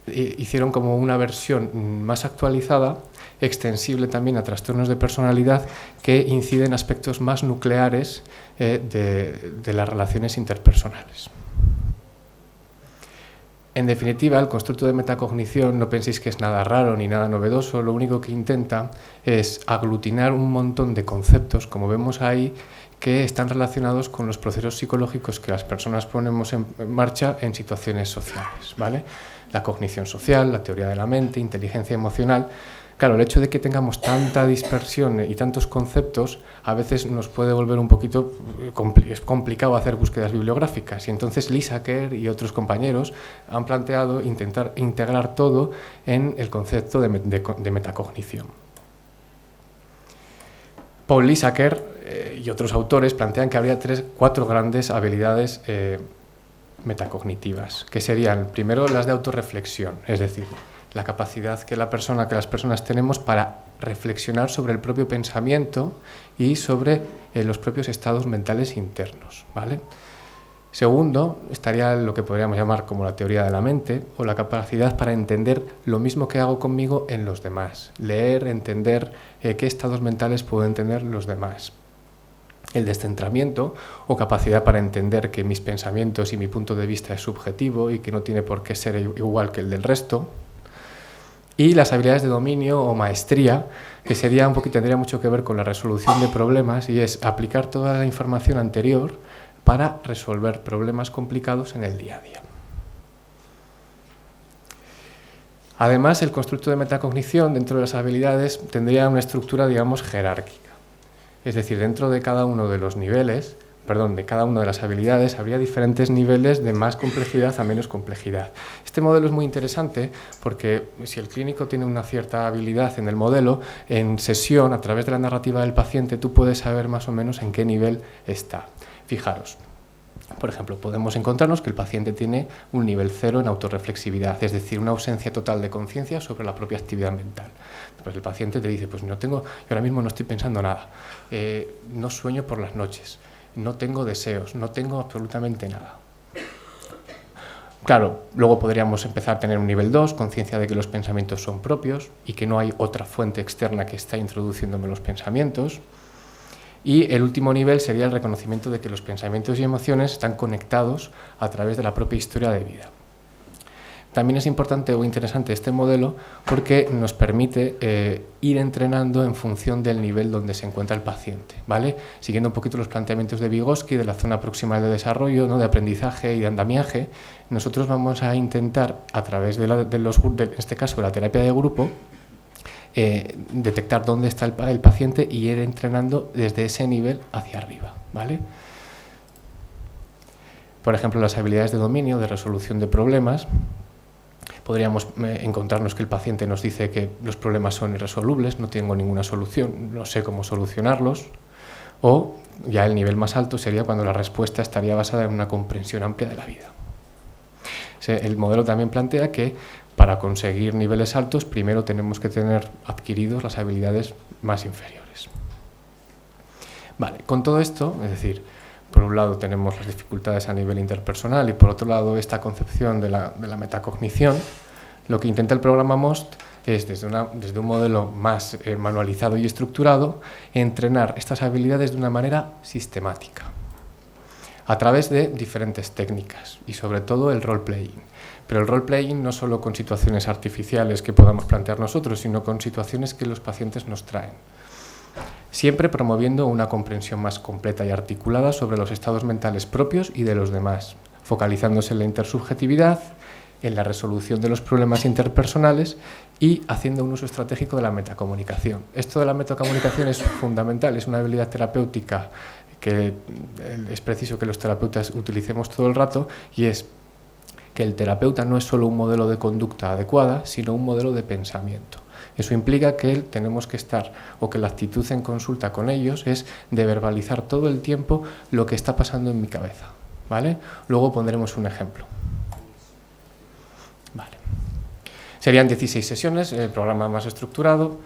hicieron como una versión más actualizada, extensible también a trastornos de personalidad que inciden aspectos más nucleares de las relaciones interpersonales. En definitiva, el constructo de metacognición no penséis que es nada raro ni nada novedoso, lo único que intenta es aglutinar un montón de conceptos, como vemos ahí, que están relacionados con los procesos psicológicos que las personas ponemos en marcha en situaciones sociales, ¿vale? La cognición social, la teoría de la mente, inteligencia emocional. Claro, el hecho de que tengamos tanta dispersión y tantos conceptos a veces nos puede volver un poquito complicado hacer búsquedas bibliográficas, y entonces Lysaker y otros compañeros han planteado intentar integrar todo en el concepto de metacognición. Paul Lysaker y otros autores plantean que habría cuatro grandes habilidades metacognitivas, que serían, primero, las de autorreflexión, es decir, la capacidad que las personas tenemos para reflexionar sobre el propio pensamiento y sobre los propios estados mentales internos, ¿vale? Segundo, estaría lo que podríamos llamar como la teoría de la mente, o la capacidad para entender lo mismo que hago conmigo en los demás, leer, entender qué estados mentales pueden tener los demás. El descentramiento, o capacidad para entender que mis pensamientos y mi punto de vista es subjetivo y que no tiene por qué ser igual que el del resto. Y las habilidades de dominio o maestría, que tendría mucho que ver con la resolución de problemas, y es aplicar toda la información anterior para resolver problemas complicados en el día a día. Además, el constructo de metacognición dentro de las habilidades tendría una estructura, digamos, jerárquica. Es decir, dentro de cada uno de los niveles, de cada una de las habilidades, habría diferentes niveles de más complejidad a menos complejidad. Este modelo es muy interesante porque si el clínico tiene una cierta habilidad en el modelo, en sesión, a través de la narrativa del paciente, tú puedes saber más o menos en qué nivel está. Fijaros, por ejemplo, podemos encontrarnos que el paciente tiene un nivel 0 en autorreflexividad, es decir, una ausencia total de conciencia sobre la propia actividad mental. Pues el paciente te dice, pues yo ahora mismo no estoy pensando nada, no sueño por las noches, no tengo deseos, no tengo absolutamente nada. Claro, luego podríamos empezar a tener un nivel 2, conciencia de que los pensamientos son propios y que no hay otra fuente externa que está introduciéndome los pensamientos. Y el último nivel sería el reconocimiento de que los pensamientos y emociones están conectados a través de la propia historia de vida. También es importante o interesante este modelo porque nos permite ir entrenando en función del nivel donde se encuentra el paciente, ¿vale? Siguiendo un poquito los planteamientos de Vygotsky, de la zona proximal de desarrollo, ¿no?, de aprendizaje y de andamiaje, nosotros vamos a intentar, a través en este caso, de la terapia de grupo, detectar dónde está el paciente y ir entrenando desde ese nivel hacia arriba, ¿vale? Por ejemplo, las habilidades de dominio, de resolución de problemas. Podríamos encontrarnos que el paciente nos dice que los problemas son irresolubles, no tengo ninguna solución, no sé cómo solucionarlos. O ya el nivel más alto sería cuando la respuesta estaría basada en una comprensión amplia de la vida. El modelo también plantea que para conseguir niveles altos, primero tenemos que tener adquiridos las habilidades más inferiores. Vale, con todo esto, es decir, por un lado tenemos las dificultades a nivel interpersonal y por otro lado esta concepción de la metacognición. Lo que intenta el programa MOST es, desde un modelo más manualizado y estructurado, entrenar estas habilidades de una manera sistemática, a través de diferentes técnicas y sobre todo el role-playing. Pero el role-playing no solo con situaciones artificiales que podamos plantear nosotros, sino con situaciones que los pacientes nos traen. Siempre promoviendo una comprensión más completa y articulada sobre los estados mentales propios y de los demás, focalizándose en la intersubjetividad, en la resolución de los problemas interpersonales y haciendo un uso estratégico de la metacomunicación. Esto de la metacomunicación es fundamental, es una habilidad terapéutica que es preciso que los terapeutas utilicemos todo el rato, y es que el terapeuta no es solo un modelo de conducta adecuada, sino un modelo de pensamiento. Eso implica que tenemos que estar, o que la actitud en consulta con ellos es de verbalizar todo el tiempo lo que está pasando en mi cabeza, ¿vale? Luego pondremos un ejemplo. Vale. Serían 16 sesiones, el programa más estructurado,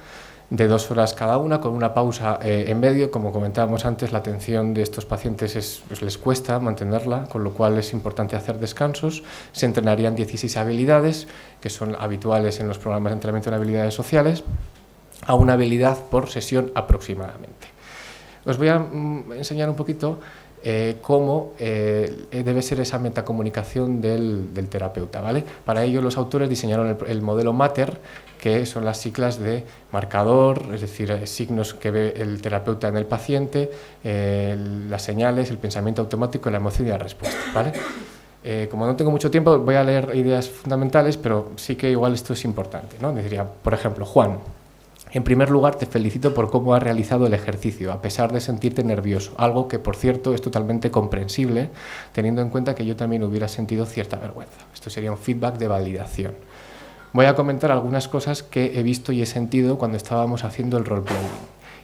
de 2 horas cada una, con una pausa en medio. Como comentábamos antes, la atención de estos pacientes les cuesta mantenerla, con lo cual es importante hacer descansos. Se entrenarían 16 habilidades, que son habituales en los programas de entrenamiento en habilidades sociales, a una habilidad por sesión aproximadamente. Os voy a enseñar un poquito cómo debe ser esa metacomunicación del terapeuta, ¿vale? Para ello los autores diseñaron el modelo MATER, que son las siglas de marcador, es decir, signos que ve el terapeuta en el paciente, las señales, el pensamiento automático, la emoción y la respuesta, ¿vale? Como no tengo mucho tiempo, voy a leer ideas fundamentales, pero sí que igual esto es importante, ¿no? Diría, por ejemplo, Juan: en primer lugar, te felicito por cómo has realizado el ejercicio, a pesar de sentirte nervioso, algo que, por cierto, es totalmente comprensible, teniendo en cuenta que yo también hubiera sentido cierta vergüenza. Esto sería un feedback de validación. Voy a comentar algunas cosas que he visto y he sentido cuando estábamos haciendo el role-playing,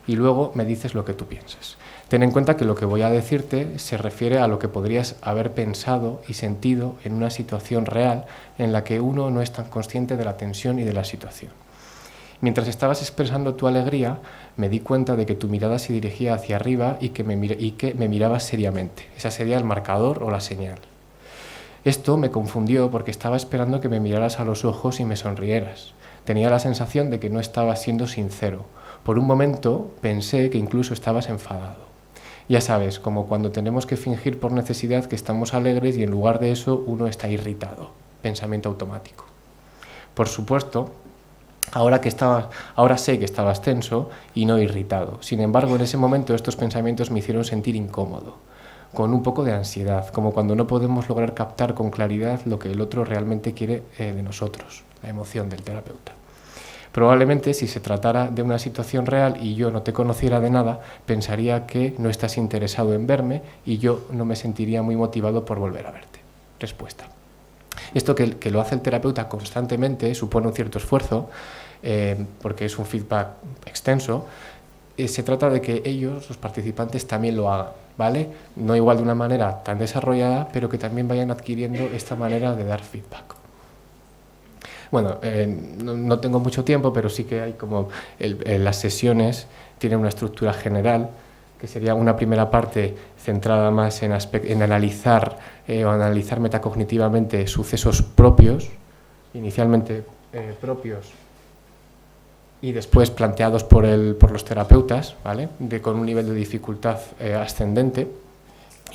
y luego me dices lo que tú piensas. Ten en cuenta que lo que voy a decirte se refiere a lo que podrías haber pensado y sentido en una situación real en la que uno no es tan consciente de la tensión y de la situación. Mientras estabas expresando tu alegría, me di cuenta de que tu mirada se dirigía hacia arriba y que me mirabas seriamente. Esa sería el marcador o la señal. Esto me confundió porque estaba esperando que me miraras a los ojos y me sonrieras. Tenía la sensación de que no estabas siendo sincero. Por un momento pensé que incluso estabas enfadado. Ya sabes, como cuando tenemos que fingir por necesidad que estamos alegres y en lugar de eso uno está irritado. Pensamiento automático. Por supuesto, ahora sé que estabas tenso y no irritado. Sin embargo, en ese momento estos pensamientos me hicieron sentir incómodo, con un poco de ansiedad, como cuando no podemos lograr captar con claridad lo que el otro realmente quiere de nosotros, la emoción del terapeuta. Probablemente, si se tratara de una situación real y yo no te conociera de nada, pensaría que no estás interesado en verme y yo no me sentiría muy motivado por volver a verte. Respuesta. Esto que lo hace el terapeuta constantemente supone un cierto esfuerzo, porque es un feedback extenso. Se trata de que ellos, los participantes, también lo hagan, ¿vale? No igual de una manera tan desarrollada, pero que también vayan adquiriendo esta manera de dar feedback. Bueno, no tengo mucho tiempo, pero sí que hay como las sesiones tienen una estructura general, que sería una primera parte centrada más en analizar metacognitivamente sucesos propios, inicialmente propios y después planteados por los terapeutas, ¿vale? Con un nivel de dificultad ascendente.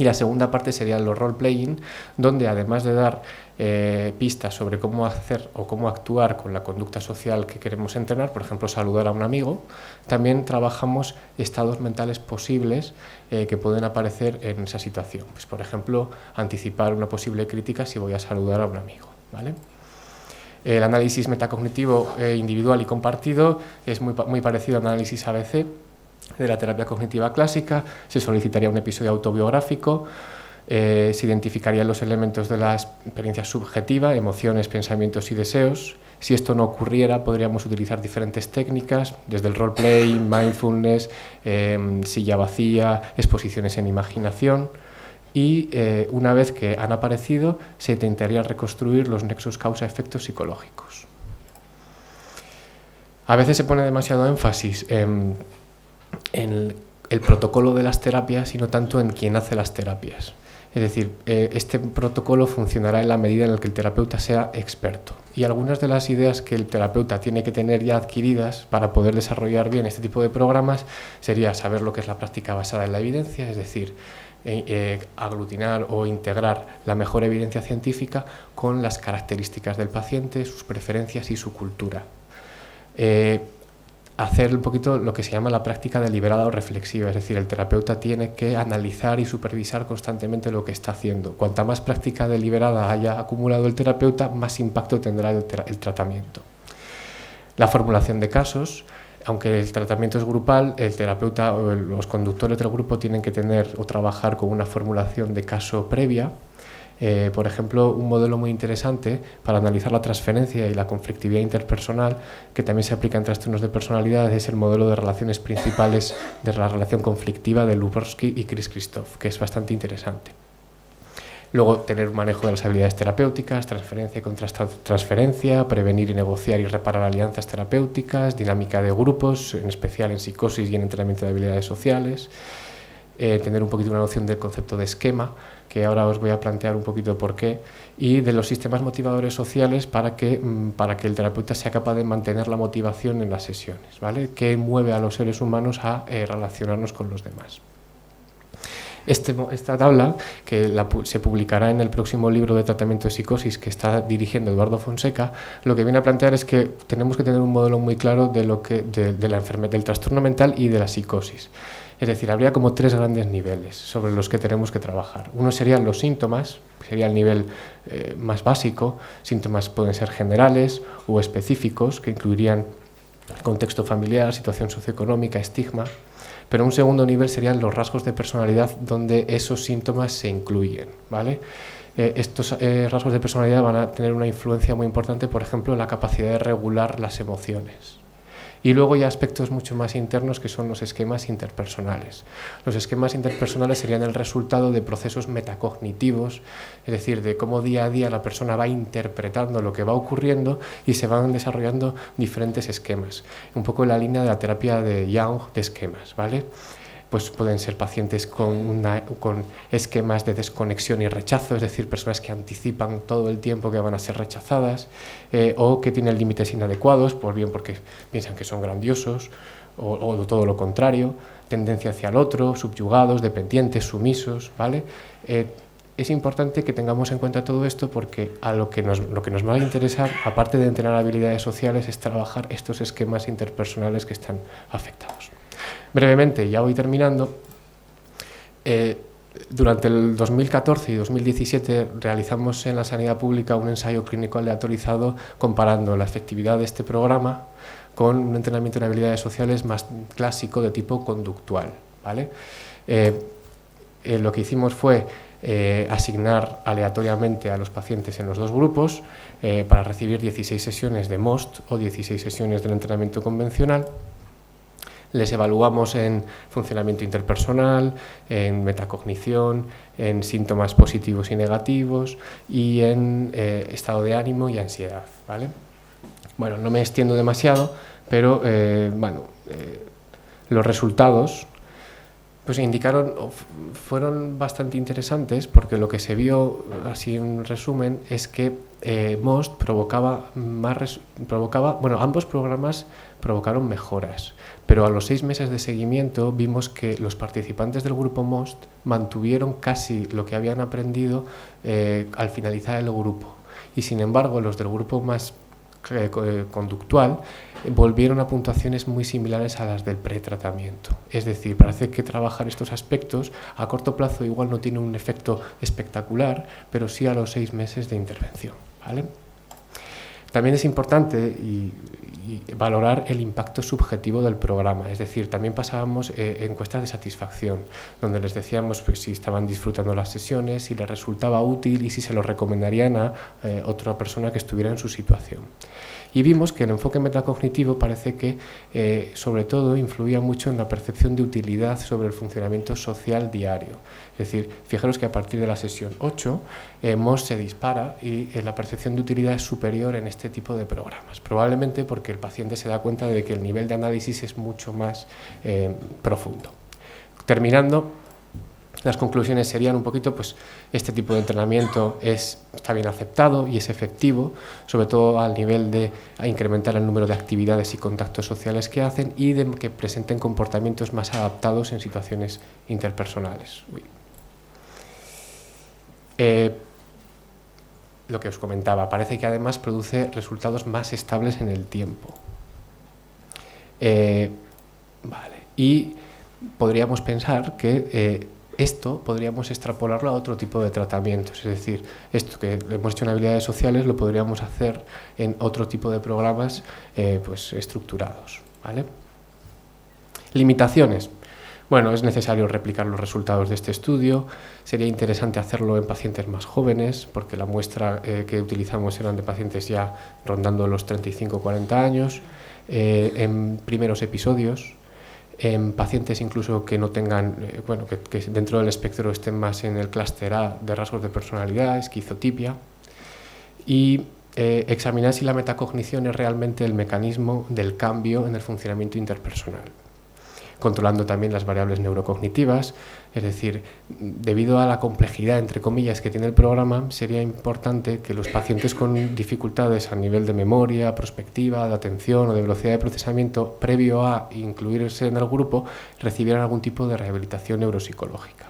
Y la segunda parte serían los role-playing, donde además de dar pistas sobre cómo hacer o cómo actuar con la conducta social que queremos entrenar, por ejemplo, saludar a un amigo, también trabajamos estados mentales posibles que pueden aparecer en esa situación. Pues, por ejemplo, anticipar una posible crítica si voy a saludar a un amigo, ¿vale? El análisis metacognitivo individual y compartido es muy parecido al análisis ABC de la terapia cognitiva clásica. Se solicitaría un episodio autobiográfico, se identificarían los elementos de la experiencia subjetiva, emociones, pensamientos y deseos. Si esto no ocurriera, podríamos utilizar diferentes técnicas, desde el roleplay, mindfulness, silla vacía, exposiciones en imaginación. Y una vez que han aparecido, se intentaría reconstruir los nexos causa-efectos psicológicos. A veces se pone demasiado énfasis en el protocolo de las terapias y no tanto en quién hace las terapias. Es decir, este protocolo funcionará en la medida en la que el terapeuta sea experto. Y algunas de las ideas que el terapeuta tiene que tener ya adquiridas para poder desarrollar bien este tipo de programas sería saber lo que es la práctica basada en la evidencia, es decir, aglutinar o integrar la mejor evidencia científica con las características del paciente, sus preferencias y su cultura. Hacer un poquito lo que se llama la práctica deliberada o reflexiva, es decir, el terapeuta tiene que analizar y supervisar constantemente lo que está haciendo. Cuanta más práctica deliberada haya acumulado el terapeuta, más impacto tendrá el tratamiento. La formulación de casos, aunque el tratamiento es grupal, el terapeuta o los conductores del grupo tienen que tener o trabajar con una formulación de caso previa. Por ejemplo, un modelo muy interesante para analizar la transferencia y la conflictividad interpersonal, que también se aplica en trastornos de personalidad, es el modelo de relaciones principales de la relación conflictiva de Luborsky y Chris-Christoph, que es bastante interesante. Luego, tener un manejo de las habilidades terapéuticas, transferencia y contratransferencia, prevenir y negociar y reparar alianzas terapéuticas, dinámica de grupos, en especial en psicosis y en entrenamiento de habilidades sociales, tener un poquito una noción del concepto de esquema, que ahora os voy a plantear un poquito por qué, y de los sistemas motivadores sociales para que el terapeuta sea capaz de mantener la motivación en las sesiones, ¿vale? ¿Qué mueve a los seres humanos a relacionarnos con los demás? Esta tabla, que se publicará en el próximo libro de tratamiento de psicosis que está dirigiendo Eduardo Fonseca, lo que viene a plantear es que tenemos que tener un modelo muy claro de la enfermedad, del trastorno mental y de la psicosis. Es decir, habría como 3 grandes niveles sobre los que tenemos que trabajar. Uno serían los síntomas, sería el nivel más básico. Síntomas pueden ser generales o específicos, que incluirían contexto familiar, situación socioeconómica, estigma. Pero un segundo nivel serían los rasgos de personalidad, donde esos síntomas se incluyen, ¿vale? Estos rasgos de personalidad van a tener una influencia muy importante, por ejemplo, en la capacidad de regular las emociones. Y luego hay aspectos mucho más internos, que son los esquemas interpersonales. Los esquemas interpersonales serían el resultado de procesos metacognitivos, es decir, de cómo día a día la persona va interpretando lo que va ocurriendo y se van desarrollando diferentes esquemas. Un poco en la línea de la terapia de Jung de esquemas, ¿vale? Pues pueden ser pacientes con esquemas de desconexión y rechazo, es decir, personas que anticipan todo el tiempo que van a ser rechazadas, o que tienen límites inadecuados, por bien porque piensan que son grandiosos, o todo lo contrario, tendencia hacia el otro, subyugados, dependientes, sumisos, ¿vale? Es importante que tengamos en cuenta todo esto, porque lo que nos va a interesar, aparte de entrenar habilidades sociales, es trabajar estos esquemas interpersonales que están afectados. Brevemente, ya voy terminando. Durante el 2014 y 2017 realizamos en la sanidad pública un ensayo clínico aleatorizado comparando la efectividad de este programa con un entrenamiento en habilidades sociales más clásico de tipo conductual, ¿vale? Lo que hicimos fue asignar aleatoriamente a los pacientes en los 2 grupos para recibir 16 sesiones de MOST o 16 sesiones del entrenamiento convencional. Les evaluamos en funcionamiento interpersonal, en metacognición, en síntomas positivos y negativos y en estado de ánimo y ansiedad, ¿vale? Bueno, no me extiendo demasiado, pero los resultados pues fueron bastante interesantes, porque lo que se vio, así en resumen, es que MOST ambos programas provocaron mejoras, pero a los 6 meses de seguimiento vimos que los participantes del grupo MOST mantuvieron casi lo que habían aprendido al finalizar el grupo, y sin embargo los del grupo más conductual volvieron a puntuaciones muy similares a las del pretratamiento. Es decir, parece que trabajar estos aspectos a corto plazo igual no tiene un efecto espectacular, pero sí a los 6 meses de intervención, ¿vale? También es importante valorar el impacto subjetivo del programa, es decir, también pasábamos encuestas de satisfacción, donde les decíamos pues, si estaban disfrutando las sesiones, si les resultaba útil y si se lo recomendarían a otra persona que estuviera en su situación. Y vimos que el enfoque metacognitivo parece que, sobre todo, influía mucho en la percepción de utilidad sobre el funcionamiento social diario. Es decir, fijaros que a partir de la sesión 8, MOST se dispara y la percepción de utilidad es superior en este tipo de programas. Probablemente porque el paciente se da cuenta de que el nivel de análisis es mucho más profundo. Terminando, las conclusiones serían un poquito, pues este tipo de entrenamiento está bien aceptado y es efectivo, sobre todo al nivel de incrementar el número de actividades y contactos sociales que hacen y de que presenten comportamientos más adaptados en situaciones interpersonales. Lo que os comentaba, parece que además produce resultados más estables en el tiempo. Y podríamos pensar que esto podríamos extrapolarlo a otro tipo de tratamientos, es decir, esto que hemos hecho en habilidades sociales lo podríamos hacer en otro tipo de programas pues estructurados, ¿vale? Limitaciones. Bueno, es necesario replicar los resultados de este estudio, sería interesante hacerlo en pacientes más jóvenes, porque la muestra que utilizamos eran de pacientes ya rondando los 35-40 años, en primeros episodios, en pacientes incluso que no tengan, que dentro del espectro estén más en el clúster A de rasgos de personalidad, esquizotipia, y examinar si la metacognición es realmente el mecanismo del cambio en el funcionamiento interpersonal, controlando también las variables neurocognitivas. Es decir, debido a la complejidad, entre comillas, que tiene el programa, sería importante que los pacientes con dificultades a nivel de memoria, prospectiva, de atención o de velocidad de procesamiento, previo a incluirse en el grupo, recibieran algún tipo de rehabilitación neuropsicológica.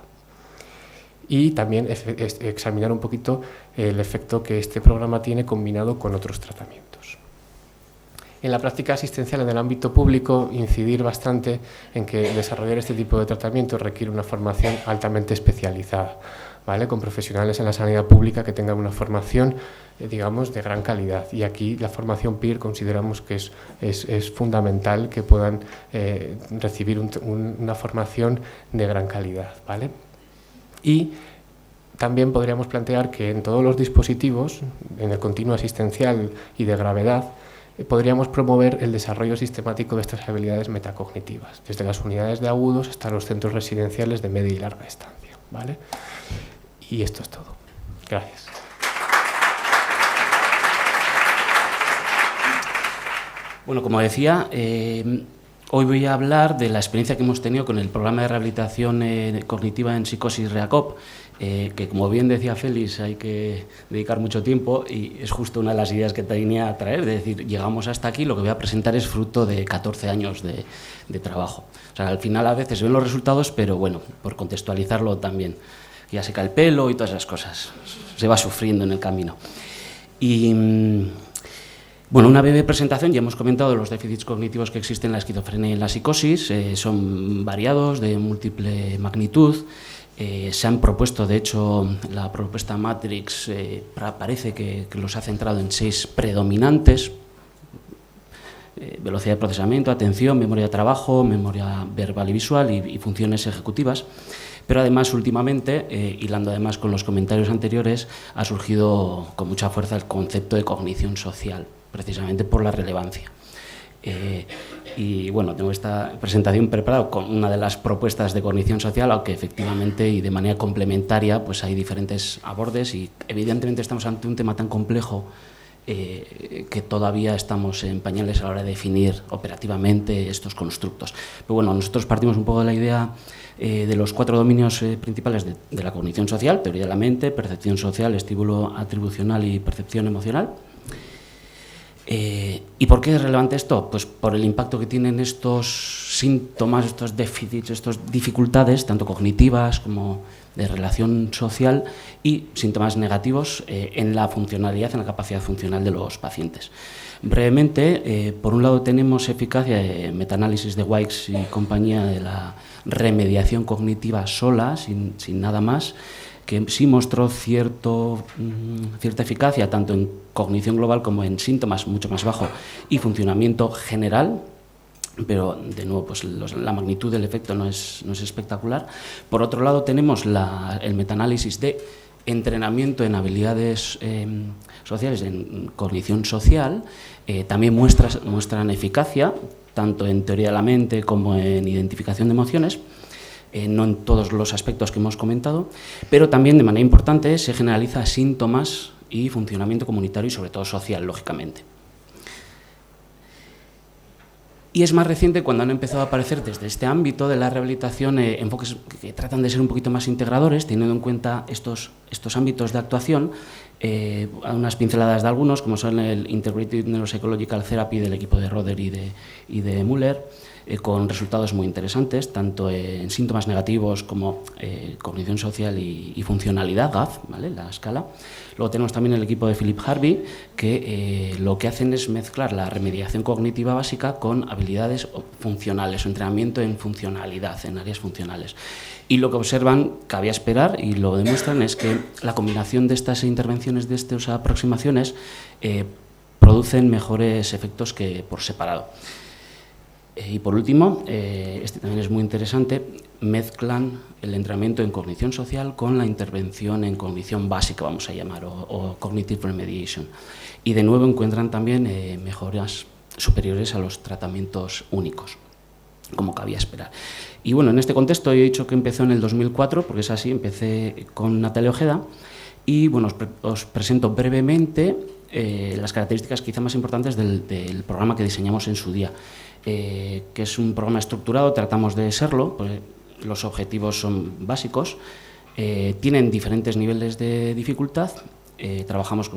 Y también examinar un poquito el efecto que este programa tiene combinado con otros tratamientos. En la práctica asistencial en el ámbito público, incidir bastante en que desarrollar este tipo de tratamiento requiere una formación altamente especializada, ¿vale? Con profesionales en la sanidad pública que tengan una formación, digamos, de gran calidad. Y aquí la formación PEER consideramos que es fundamental que puedan recibir una formación de gran calidad, ¿vale? Y también podríamos plantear que en todos los dispositivos, en el continuo asistencial y de gravedad, podríamos promover el desarrollo sistemático de estas habilidades metacognitivas, desde las unidades de agudos hasta los centros residenciales de media y larga estancia, ¿vale? Y esto es todo. Gracias. Bueno, como decía, hoy voy a hablar de la experiencia que hemos tenido con el programa de rehabilitación cognitiva en psicosis REACOP, que, como bien decía Félix, hay que dedicar mucho tiempo y es justo una de las ideas que tenía a traer, es decir, llegamos hasta aquí, lo que voy a presentar es fruto de 14 años de trabajo. O sea, al final a veces se ven los resultados, pero bueno, por contextualizarlo también, ya se cae el pelo y todas esas cosas, se va sufriendo en el camino. Y bueno, una breve presentación, ya hemos comentado los déficits cognitivos que existen en la esquizofrenia y en la psicosis, son variados, de múltiple magnitud. Se han propuesto, de hecho, la propuesta Matrix parece que los ha centrado en 6 predominantes: velocidad de procesamiento, atención, memoria de trabajo, memoria verbal y visual y funciones ejecutivas. Pero además, últimamente, hilando además con los comentarios anteriores, ha surgido con mucha fuerza el concepto de cognición social, precisamente por la relevancia. Y bueno, tengo esta presentación preparada con una de las propuestas de cognición social, aunque efectivamente y de manera complementaria pues hay diferentes abordes y evidentemente estamos ante un tema tan complejo que todavía estamos en pañales a la hora de definir operativamente estos constructos. Pero bueno, nosotros partimos un poco de la idea de los 4 dominios principales de la cognición social: teoría de la mente, percepción social, estímulo atribucional y percepción emocional. ¿Y por qué es relevante esto? Pues por el impacto que tienen estos síntomas, estos déficits, estas dificultades, tanto cognitivas como de relación social, y síntomas negativos en la funcionalidad, en la capacidad funcional de los pacientes. Brevemente, por un lado tenemos eficacia de metaanálisis de Wykes y compañía de la remediación cognitiva sola, sin nada más, que sí mostró cierta eficacia tanto en cognición global como en síntomas mucho más bajo y funcionamiento general, pero de nuevo pues la magnitud del efecto no es espectacular. Por otro lado tenemos el metaanálisis de entrenamiento en habilidades sociales, en cognición social, también muestran eficacia tanto en teoría de la mente como en identificación de emociones. No en todos los aspectos que hemos comentado, pero también de manera importante se generaliza síntomas y funcionamiento comunitario y sobre todo social, lógicamente. Y es más reciente cuando han empezado a aparecer desde este ámbito de la rehabilitación enfoques que tratan de ser un poquito más integradores, teniendo en cuenta estos ámbitos de actuación, unas pinceladas de algunos, como son el Integrated Neuropsychological Therapy del equipo de Roder y de Müller, con resultados muy interesantes, tanto en síntomas negativos como cognición social y funcionalidad, GAF, ¿vale?, la escala. Luego tenemos también el equipo de Philip Harvey, que lo que hacen es mezclar la remediación cognitiva básica con habilidades funcionales, o entrenamiento en funcionalidad, en áreas funcionales. Y lo que observan, cabía esperar, y lo demuestran, es que la combinación de estas intervenciones, de estas aproximaciones, producen mejores efectos que por separado. Y por último, este también es muy interesante, mezclan el entrenamiento en cognición social con la intervención en cognición básica, vamos a llamar, o cognitive remediation. Y de nuevo encuentran también mejoras superiores a los tratamientos únicos, como cabía esperar. Y bueno, en este contexto yo he dicho que empezó en el 2004, porque es así, empecé con Natalia Ojeda, y bueno, os presento brevemente las características quizá más importantes del programa que diseñamos en su día. Que es un programa estructurado, tratamos de serlo, pues los objetivos son básicos, tienen diferentes niveles de dificultad, trabajamos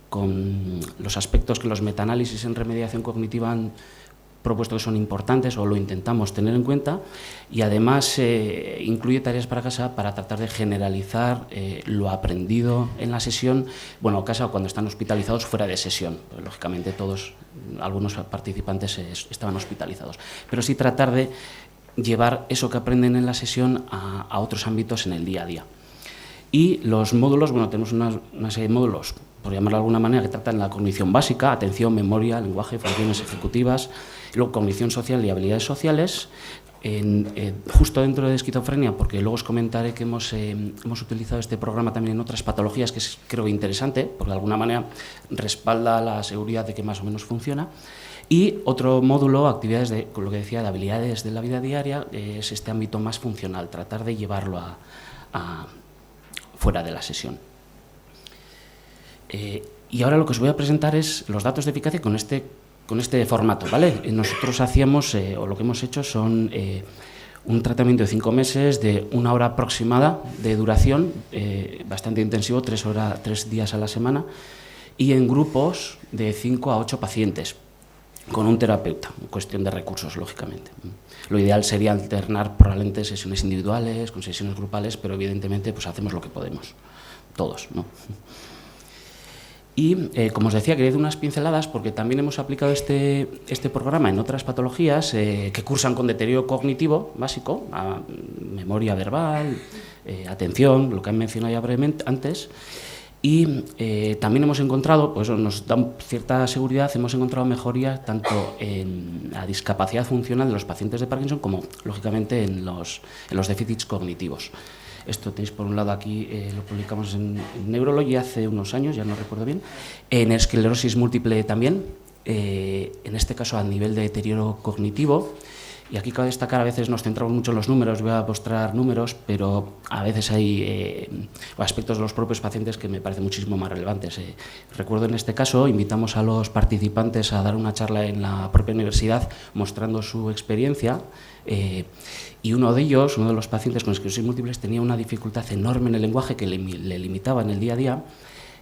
con los aspectos que los metaanálisis en remediación cognitiva han propuesto que son importantes, o lo intentamos tener en cuenta, y además incluye tareas para casa para tratar de generalizar lo aprendido en la sesión, bueno, casa cuando están hospitalizados fuera de sesión, pues, lógicamente algunos participantes estaban hospitalizados, pero sí tratar de llevar eso que aprenden en la sesión a otros ámbitos en el día a día. Y los módulos, bueno, tenemos una serie de módulos, por llamarlo de alguna manera, que tratan la cognición básica, atención, memoria, lenguaje, funciones ejecutivas, y luego cognición social y habilidades sociales, justo dentro de esquizofrenia, porque luego os comentaré que hemos utilizado este programa también en otras patologías, que es, creo, interesante, porque de alguna manera respalda la seguridad de que más o menos funciona. Y otro módulo, actividades con lo que decía, de habilidades de la vida diaria, es este ámbito más funcional, tratar de llevarlo a fuera de la sesión. Y ahora lo que os voy a presentar es los datos de eficacia con este formato, ¿vale? Nosotros hacíamos, o lo que hemos hecho son un tratamiento de 5 meses de 1 hora aproximada de duración, bastante intensivo, 3 días a la semana, y en grupos de 5 a 8 pacientes, con un terapeuta, cuestión de recursos, lógicamente. Lo ideal sería alternar probablemente sesiones individuales con sesiones grupales, pero evidentemente pues hacemos lo que podemos, todos, ¿no? Y, como os decía, quería dar unas pinceladas porque también hemos aplicado este programa en otras patologías que cursan con deterioro cognitivo básico, memoria verbal, atención, lo que han mencionado ya brevemente antes. Y también hemos encontrado, pues nos da cierta seguridad, hemos encontrado mejoría tanto en la discapacidad funcional de los pacientes de Parkinson como, lógicamente, en los déficits cognitivos. Esto tenéis por un lado aquí, lo publicamos en Neurology hace unos años, ya no recuerdo bien, en esclerosis múltiple también, en este caso a nivel de deterioro cognitivo, Y aquí cabe destacar, a veces nos centramos mucho en los números, voy a mostrar números, pero a veces hay aspectos de los propios pacientes que me parecen muchísimo más relevantes. Recuerdo en este caso, invitamos a los participantes a dar una charla en la propia universidad mostrando su experiencia, y uno de ellos, uno de los pacientes con esclerosis múltiple, tenía una dificultad enorme en el lenguaje que le limitaba en el día a día,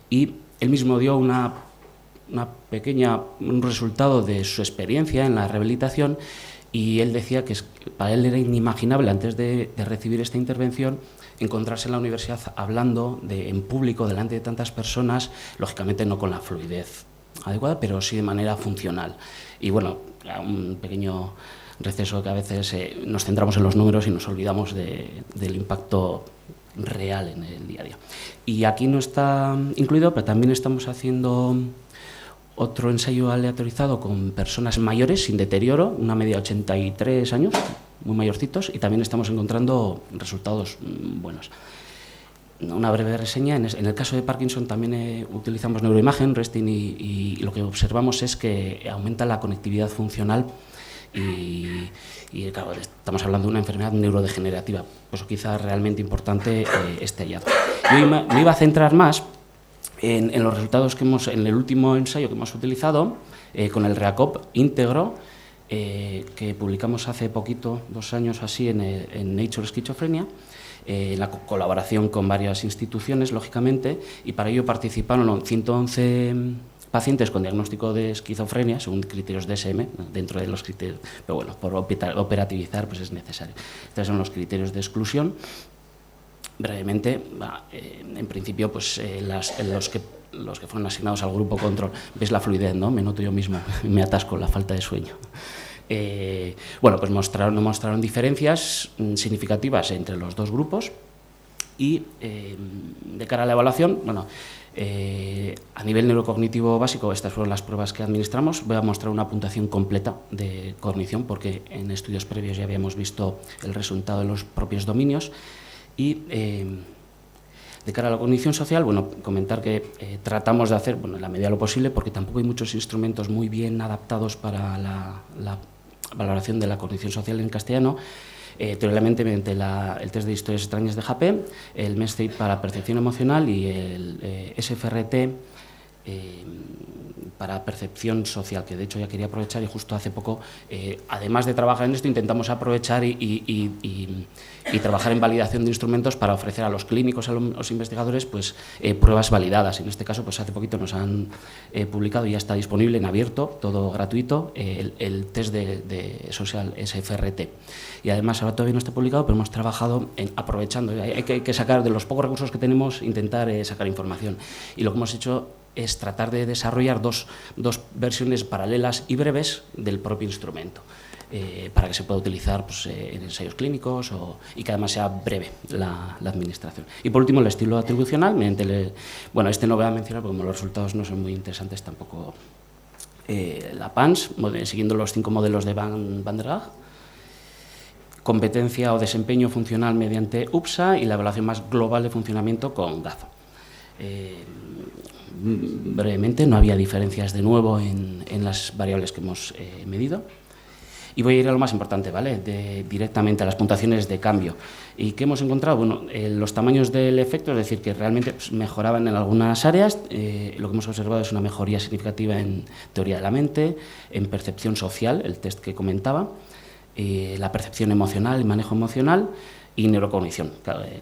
y él mismo dio un resultado de su experiencia en la rehabilitación. Y él decía que para él era inimaginable, antes de recibir esta intervención, encontrarse en la universidad hablando en público, delante de tantas personas, lógicamente no con la fluidez adecuada, pero sí de manera funcional. Y bueno, un pequeño receso que a veces nos centramos en los números y nos olvidamos del impacto real en el día a día. Y aquí no está incluido, pero también estamos haciendo otro ensayo aleatorizado con personas mayores, sin deterioro, una media de 83 años, muy mayorcitos, y también estamos encontrando resultados buenos. Una breve reseña, en el caso de Parkinson también utilizamos neuroimagen, resting, y lo que observamos es que aumenta la conectividad funcional y claro, estamos hablando de una enfermedad neurodegenerativa, pues quizá realmente importante este hallazgo. Yo me iba a centrar más en los resultados en el último ensayo que hemos utilizado, con el REACOP íntegro, que publicamos hace poquito, 2 años así, en Nature Schizophrenia, la colaboración con varias instituciones, lógicamente, y para ello participaron 111 pacientes con diagnóstico de esquizofrenia, según criterios DSM, dentro de los criterios, pero bueno, por operativizar pues es necesario. Estos son los criterios de exclusión. Brevemente, en principio, pues los que fueron asignados al grupo control, ves la fluidez, ¿no? Me noto yo mismo, me atasco la falta de sueño. Bueno, pues mostraron diferencias significativas entre los dos grupos y de cara a la evaluación, bueno, a nivel neurocognitivo básico, estas fueron las pruebas que administramos. Voy a mostrar una puntuación completa de cognición porque en estudios previos ya habíamos visto el resultado de los propios dominios. Y de cara a la cognición social, bueno, comentar que tratamos de hacer, bueno, en la medida de lo posible, porque tampoco hay muchos instrumentos muy bien adaptados para la valoración de la cognición social en castellano, teóricamente mediante el test de historias extrañas de Jape, el MESTEIT para percepción emocional y el SFRT para percepción social, que de hecho ya quería aprovechar y justo hace poco, además de trabajar en esto, intentamos aprovechar y trabajar en validación de instrumentos para ofrecer a los clínicos, a los investigadores, pues pruebas validadas. En este caso, pues hace poquito nos han publicado y ya está disponible en abierto, todo gratuito, el test de social SFRT. Y además ahora todavía no está publicado, pero hemos trabajado aprovechando, hay que sacar de los pocos recursos que tenemos, intentar sacar información. Y lo que hemos hecho es tratar de desarrollar dos versiones paralelas y breves del propio instrumento, para que se pueda utilizar pues, en ensayos clínicos y que además sea breve la administración. Y por último, el estilo atribucional, bueno, este no voy a mencionar porque como los resultados no son muy interesantes tampoco, la PANS, siguiendo los 5 modelos de Van der Graag, competencia o desempeño funcional mediante UPSA y la evaluación más global de funcionamiento con GAFO. Brevemente, no había diferencias de nuevo en las variables que hemos medido. Y voy a ir a lo más importante, ¿vale? Directamente a las puntuaciones de cambio. ¿Y qué hemos encontrado? Bueno, los tamaños del efecto, es decir, que realmente pues, mejoraban en algunas áreas. Lo que hemos observado es una mejoría significativa en teoría de la mente, en percepción social, el test que comentaba, la percepción emocional, el manejo emocional, y neurocognición,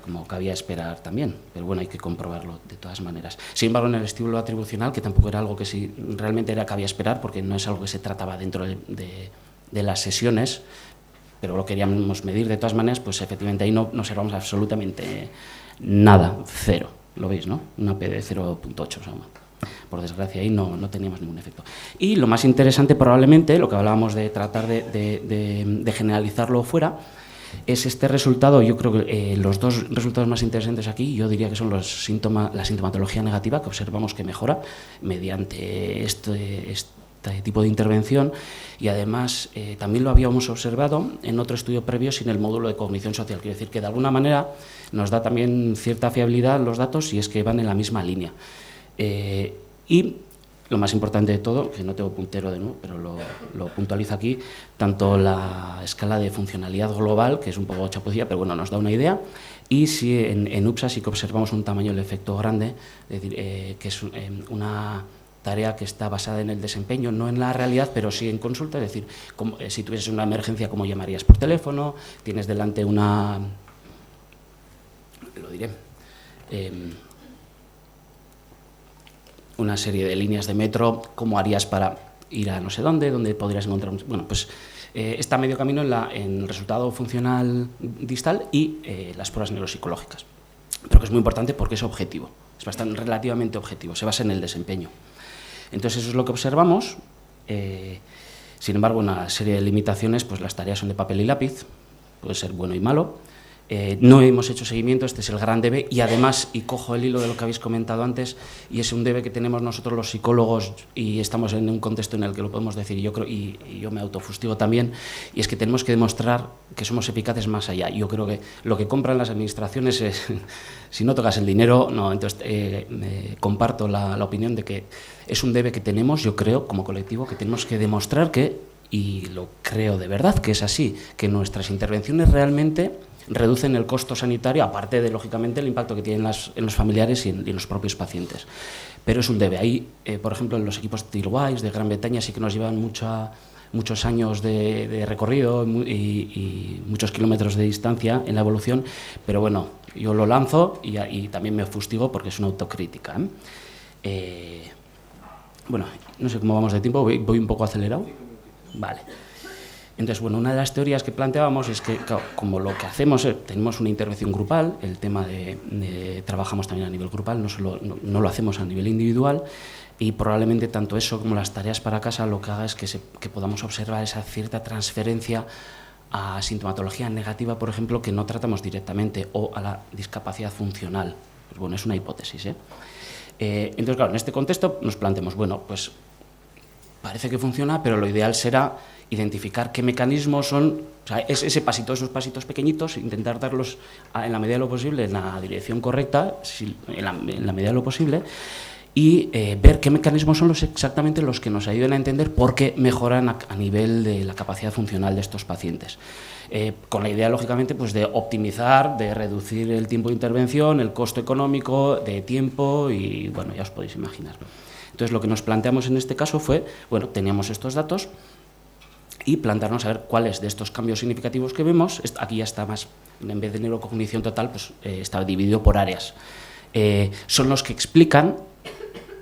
como cabía esperar también, pero bueno, hay que comprobarlo de todas maneras. Sin embargo, en el estímulo atribucional, que tampoco era algo que sí realmente cabía esperar, porque no es algo que se trataba dentro de las sesiones, pero lo queríamos medir de todas maneras, pues efectivamente ahí no observamos absolutamente nada, cero, lo veis, ¿no? Una P de 0.8, o sea, por desgracia ahí no teníamos ningún efecto. Y lo más interesante probablemente, lo que hablábamos de tratar de generalizarlo fuera, es este resultado. Yo creo que los dos resultados más interesantes aquí, yo diría que son la sintomatología negativa, que observamos que mejora mediante este tipo de intervención, y además también lo habíamos observado en otro estudio previo sin el módulo de cognición social. Quiere decir que de alguna manera nos da también cierta fiabilidad los datos y es que van en la misma línea. Y lo más importante de todo, que no tengo puntero de nuevo, pero lo puntualizo aquí, tanto la escala de funcionalidad global, que es un poco chapucilla, pero bueno, nos da una idea, y si en UPSA sí que observamos un tamaño del efecto grande, es decir, que es una tarea que está basada en el desempeño, no en la realidad, pero sí en consulta, es decir, si tuvieses una emergencia, ¿cómo llamarías por teléfono? Tienes delante una serie de líneas de metro, ¿cómo harías para ir a no sé dónde podrías encontrar bueno, pues está medio camino en el resultado funcional distal y las pruebas neuropsicológicas, pero que es muy importante porque es objetivo, es bastante relativamente objetivo, se basa en el desempeño. Entonces eso es lo que observamos. Sin embargo, una serie de limitaciones, pues las tareas son de papel y lápiz, puede ser bueno y malo. No hemos hecho seguimiento, este es el gran debe, y además, y cojo el hilo de lo que habéis comentado antes, y es un debe que tenemos nosotros los psicólogos, y estamos en un contexto en el que lo podemos decir, y yo creo, y yo me autofustigo también, y es que tenemos que demostrar que somos eficaces más allá. Yo creo que lo que compran las administraciones es, si no tocas el dinero, no. Entonces comparto la opinión de que es un debe que tenemos, yo creo, como colectivo, que tenemos que demostrar que, y lo creo de verdad que es así, que nuestras intervenciones realmente reducen el costo sanitario, aparte de, lógicamente, el impacto que tienen en los familiares y en los propios pacientes. Pero es un debe. Ahí, por ejemplo, en los equipos de Tilwise, de Gran Bretaña, sí que nos llevan muchos años de recorrido y muchos kilómetros de distancia en la evolución, pero bueno, yo lo lanzo y también me fustigo porque es una autocrítica. Bueno, no sé cómo vamos de tiempo, voy un poco acelerado. Vale. Entonces, bueno, una de las teorías que planteábamos es que, claro, como lo que hacemos, tenemos una intervención grupal, el tema de trabajamos también a nivel grupal, no lo hacemos a nivel individual, y probablemente tanto eso como las tareas para casa lo que haga es que podamos observar esa cierta transferencia a sintomatología negativa, por ejemplo, que no tratamos directamente, o a la discapacidad funcional. Pues bueno, es una hipótesis, Entonces, claro, en este contexto nos planteamos, bueno, pues parece que funciona, pero lo ideal será identificar qué mecanismos son, o sea, esos pasitos pequeñitos, intentar darlos en la medida de lo posible en la dirección correcta, en la medida de lo posible, y ver qué mecanismos son exactamente los que nos ayuden a entender por qué mejoran a nivel de la capacidad funcional de estos pacientes. Con la idea, lógicamente, pues de optimizar, de reducir el tiempo de intervención, el costo económico, de tiempo, y bueno, ya os podéis imaginar. Entonces, lo que nos planteamos en este caso fue, bueno, teníamos estos datos, y plantearnos a ver cuáles de estos cambios significativos que vemos, aquí ya está más, en vez de neurocognición total, pues está dividido por áreas, son los que explican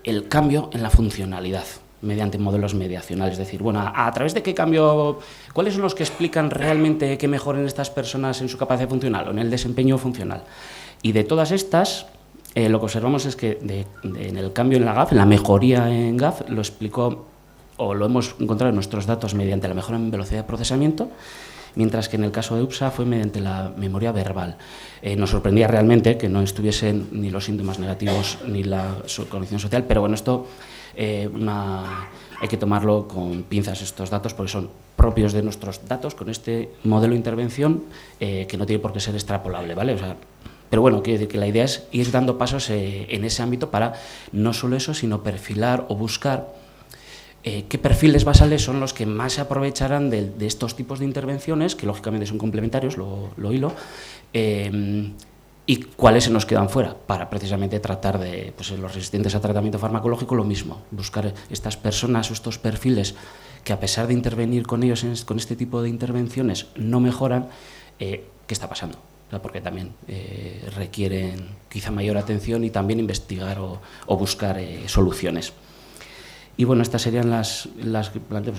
el cambio en la funcionalidad mediante modelos mediacionales. Es decir, bueno, ¿a través de qué cambio, cuáles son los que explican realmente que mejoren estas personas en su capacidad funcional o en el desempeño funcional? Y de todas estas, lo que observamos es que en el cambio en la GAF, en la mejoría en GAF, lo explicó, o lo hemos encontrado en nuestros datos mediante la mejora en velocidad de procesamiento, mientras que en el caso de UPSA fue mediante la memoria verbal. Nos sorprendía realmente que no estuviesen ni los síntomas negativos ni la cognición social, pero bueno, esto hay que tomarlo con pinzas, estos datos, porque son propios de nuestros datos con este modelo de intervención, que no tiene por qué ser extrapolable, ¿vale? O sea, pero bueno, quiero decir que la idea es ir dando pasos en ese ámbito para no solo eso, sino perfilar o buscar qué perfiles basales son los que más se aprovecharán de estos tipos de intervenciones, que lógicamente son complementarios, lo hilo, y cuáles se nos quedan fuera, para precisamente tratar de, pues en los resistentes a tratamiento farmacológico, lo mismo, buscar estas personas o estos perfiles que, a pesar de intervenir con ellos con este tipo de intervenciones, no mejoran. ¿Qué está pasando? Porque también requieren quizá mayor atención y también investigar o buscar soluciones. Y bueno, estas serían las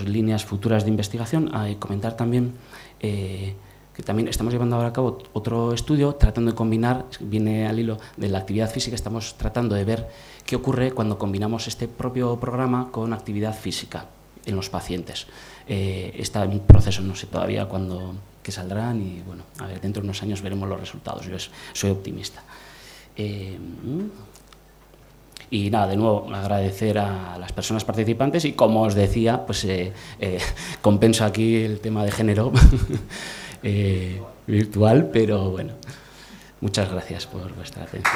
líneas futuras de investigación. Comentar también que también estamos llevando ahora a cabo otro estudio tratando de combinar, viene al hilo de la actividad física, estamos tratando de ver qué ocurre cuando combinamos este propio programa con actividad física en los pacientes. Está en proceso, no sé todavía cuándo que saldrán, y bueno, a ver, dentro de unos años veremos los resultados. Yo soy optimista. Y nada, de nuevo, agradecer a las personas participantes y, como os decía, pues compenso aquí el tema de género virtual, pero bueno, muchas gracias por vuestra atención.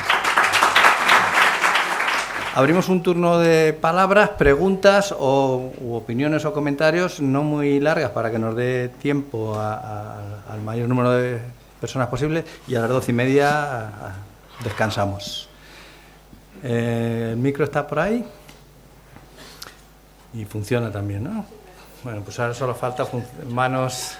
Abrimos un turno de palabras, preguntas u opiniones o comentarios no muy largas para que nos dé tiempo al mayor número de personas posible, y a las 12:30 descansamos. El micro está por ahí y funciona también, ¿no? Bueno, pues ahora solo falta manos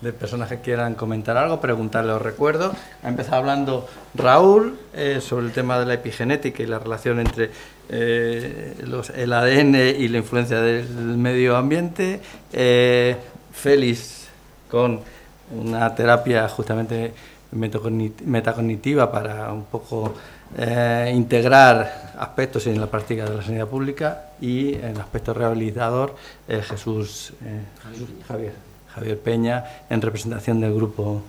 de personas que quieran comentar algo, preguntarle. Os recuerdo, ha empezado hablando Raúl sobre el tema de la epigenética y la relación entre el ADN y la influencia del medio ambiente. Félix con una terapia justamente metacognitiva para un poco integrar aspectos en la práctica de la sanidad pública, y en el aspecto rehabilitador Javier Peña, en representación del grupo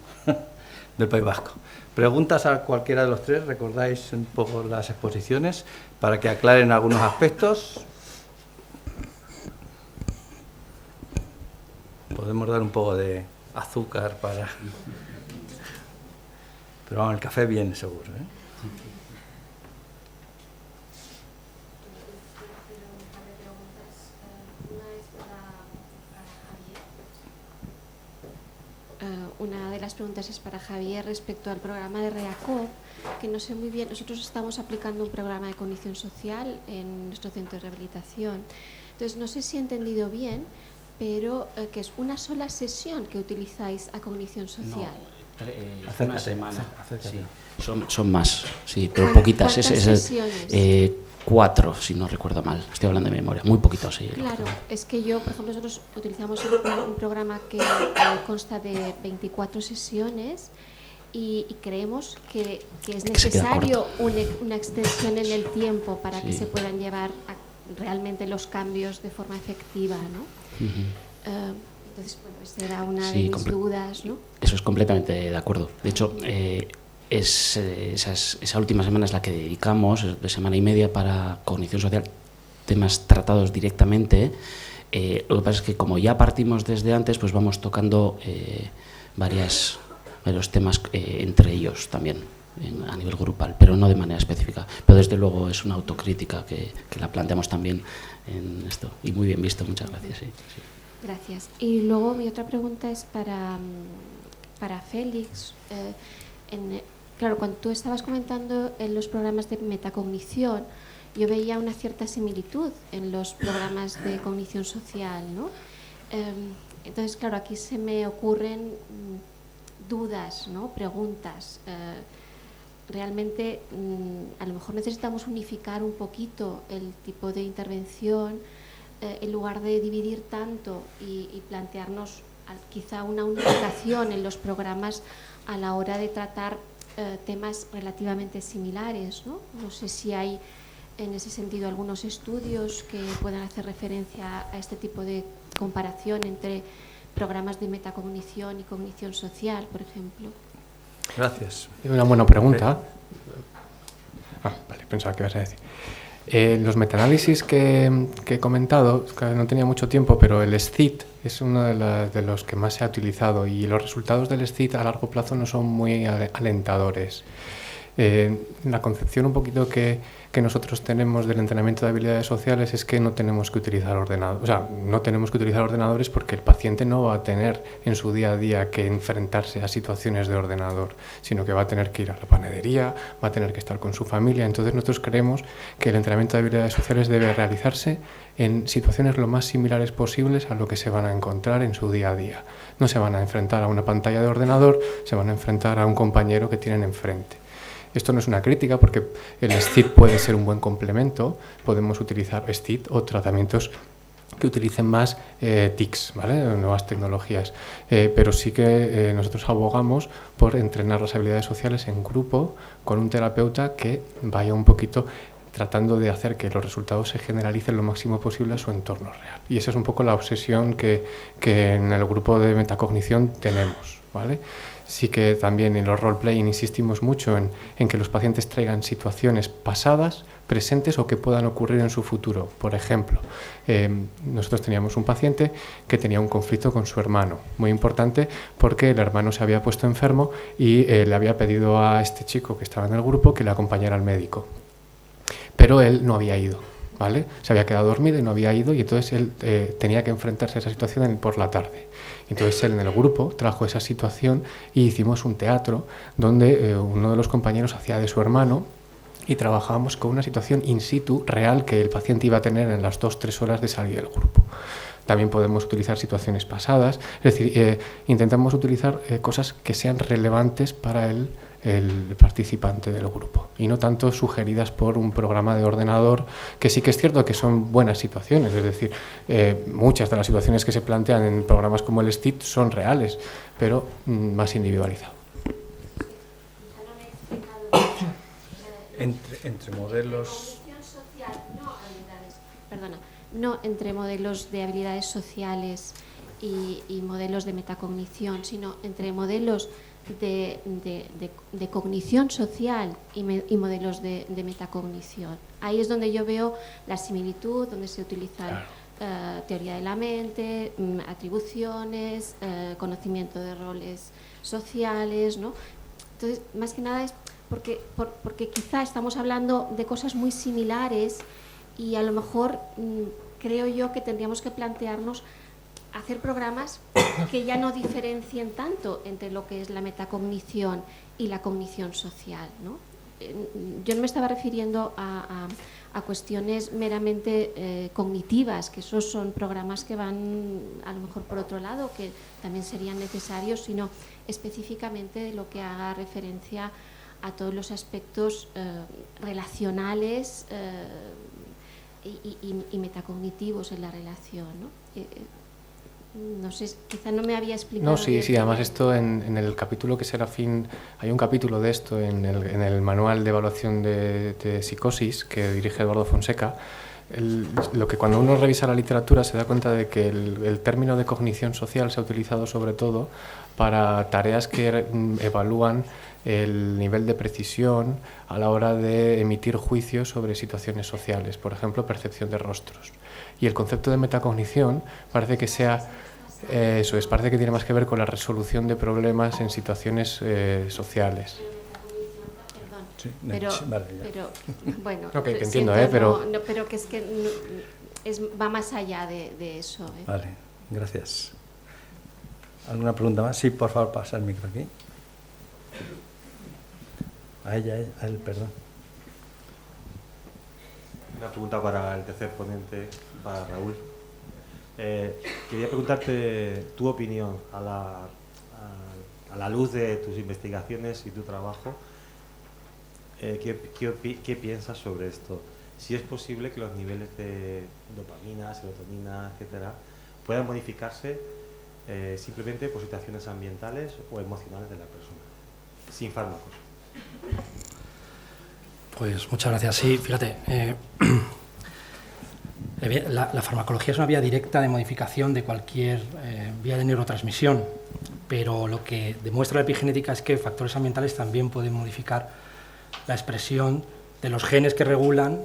del País Vasco. Preguntas a cualquiera de los tres, recordáis un poco las exposiciones para que aclaren algunos aspectos. Podemos dar un poco de azúcar para... Pero vamos, el café viene seguro, ¿eh? Una de las preguntas es para Javier respecto al programa de REACOP, que no sé muy bien. Nosotros estamos aplicando un programa de cognición social en nuestro centro de rehabilitación. Entonces, no sé si he entendido bien, pero que es una sola sesión que utilizáis a cognición social. No, una semana. Sí. Son más, sí, pero poquitas. ¿Cuántas sesiones? 4, si no recuerdo mal. Estoy hablando de memoria, muy poquitos. Sí, claro, es que yo, por ejemplo, nosotros utilizamos un programa que consta de 24 sesiones y creemos que es necesario una extensión en el tiempo para que se puedan llevar realmente los cambios de forma efectiva, ¿no? Entonces, bueno, esa era una de mis dudas, ¿no? Eso es completamente de acuerdo. De hecho, esa última semana es la que dedicamos, de semana y media, para cognición social, temas tratados directamente. Lo que pasa es que como ya partimos desde antes, pues vamos tocando varios temas entre ellos también, a nivel grupal, pero no de manera específica. Pero desde luego es una autocrítica que la planteamos también en esto. Y muy bien visto, muchas gracias. Sí. Gracias. Y luego mi otra pregunta es para Félix. Claro, cuando tú estabas comentando en los programas de metacognición, yo veía una cierta similitud en los programas de cognición social, ¿no? Entonces, claro, aquí se me ocurren dudas, ¿no? Preguntas. Realmente, a lo mejor necesitamos unificar un poquito el tipo de intervención en lugar de dividir tanto y plantearnos quizá una unificación en los programas a la hora de tratar temas relativamente similares, ¿no? No sé si hay en ese sentido algunos estudios que puedan hacer referencia a este tipo de comparación entre programas de metacognición y cognición social, por ejemplo. Gracias. Una buena pregunta. Vale, pensaba que ibas a decir. Los metaanálisis que he comentado, que no tenía mucho tiempo, pero el SCID es uno de los que más se ha utilizado, y los resultados del SCID a largo plazo no son muy alentadores. La concepción un poquito que nosotros tenemos del entrenamiento de habilidades sociales es que no tenemos que utilizar ordenadores. O sea, no tenemos que utilizar ordenadores porque el paciente no va a tener en su día a día que enfrentarse a situaciones de ordenador, sino que va a tener que ir a la panadería, va a tener que estar con su familia. Entonces nosotros creemos que el entrenamiento de habilidades sociales debe realizarse en situaciones lo más similares posibles a lo que se van a encontrar en su día a día. No se van a enfrentar a una pantalla de ordenador, se van a enfrentar a un compañero que tienen enfrente. Esto no es una crítica, porque el SCID puede ser un buen complemento. Podemos utilizar SCID o tratamientos que utilicen más TICs, ¿vale? Nuevas tecnologías. Pero sí que nosotros abogamos por entrenar las habilidades sociales en grupo con un terapeuta que vaya un poquito tratando de hacer que los resultados se generalicen lo máximo posible a su entorno real. Y esa es un poco la obsesión que en el grupo de metacognición tenemos, ¿vale? Sí que también en los role-playing insistimos mucho en que los pacientes traigan situaciones pasadas, presentes o que puedan ocurrir en su futuro. Por ejemplo, nosotros teníamos un paciente que tenía un conflicto con su hermano, muy importante, porque el hermano se había puesto enfermo y le había pedido a este chico que estaba en el grupo que le acompañara al médico. pero él no había ido, ¿vale? Se había quedado dormido y no había ido, y entonces él tenía que enfrentarse a esa situación por la tarde. Entonces él en el grupo trajo esa situación y hicimos un teatro donde uno de los compañeros hacía de su hermano y trabajábamos con una situación in situ real que el paciente iba a tener en las 2-3 horas de salir del grupo. También podemos utilizar situaciones pasadas, es decir, intentamos utilizar cosas que sean relevantes para el participante del grupo y no tanto sugeridas por un programa de ordenador, que sí que es cierto que son buenas situaciones, es decir, muchas de las situaciones que se plantean en programas como el STIT son reales, pero más individualizadas. Entre modelos... No entre modelos de habilidades sociales y modelos de metacognición, sino entre modelos de cognición social y modelos de metacognición. Ahí es donde yo veo la similitud, donde se utilizan teoría de la mente, atribuciones, conocimiento de roles sociales, ¿no? Entonces, más que nada es porque quizá estamos hablando de cosas muy similares y a lo mejor creo yo que tendríamos que plantearnos hacer programas que ya no diferencien tanto entre lo que es la metacognición y la cognición social, ¿no? Yo no me estaba refiriendo a cuestiones meramente cognitivas, que esos son programas que van a lo mejor por otro lado, que también serían necesarios, sino específicamente de lo que haga referencia a todos los aspectos relacionales y metacognitivos en la relación, ¿no? No sé, quizá no me había explicado. No, sí, además esto en el capítulo que Serafín, hay un capítulo de esto en el manual de evaluación de psicosis que dirige Eduardo Fonseca. Lo que cuando uno revisa la literatura se da cuenta de que el término de cognición social se ha utilizado sobre todo para tareas que evalúan el nivel de precisión a la hora de emitir juicios sobre situaciones sociales, por ejemplo, percepción de rostros. Y el concepto de metacognición parece que sea eso es, parece que tiene más que ver con la resolución de problemas en situaciones sociales. Sí, pero bueno, okay, te entiendo, pero que es que va más allá de eso. Vale, gracias. ¿Alguna pregunta más? Sí, por favor, pasa el micro aquí. A él, perdón. Una pregunta para el tercer ponente, para Raúl. Quería preguntarte tu opinión a la luz de tus investigaciones y tu trabajo. ¿Qué piensas sobre esto? Si es posible que los niveles de dopamina, serotonina, etcétera, puedan modificarse simplemente por situaciones ambientales o emocionales de la persona, sin fármacos. Pues muchas gracias. Sí, fíjate, la farmacología es una vía directa de modificación de cualquier vía de neurotransmisión, pero lo que demuestra la epigenética es que factores ambientales también pueden modificar la expresión de los genes que regulan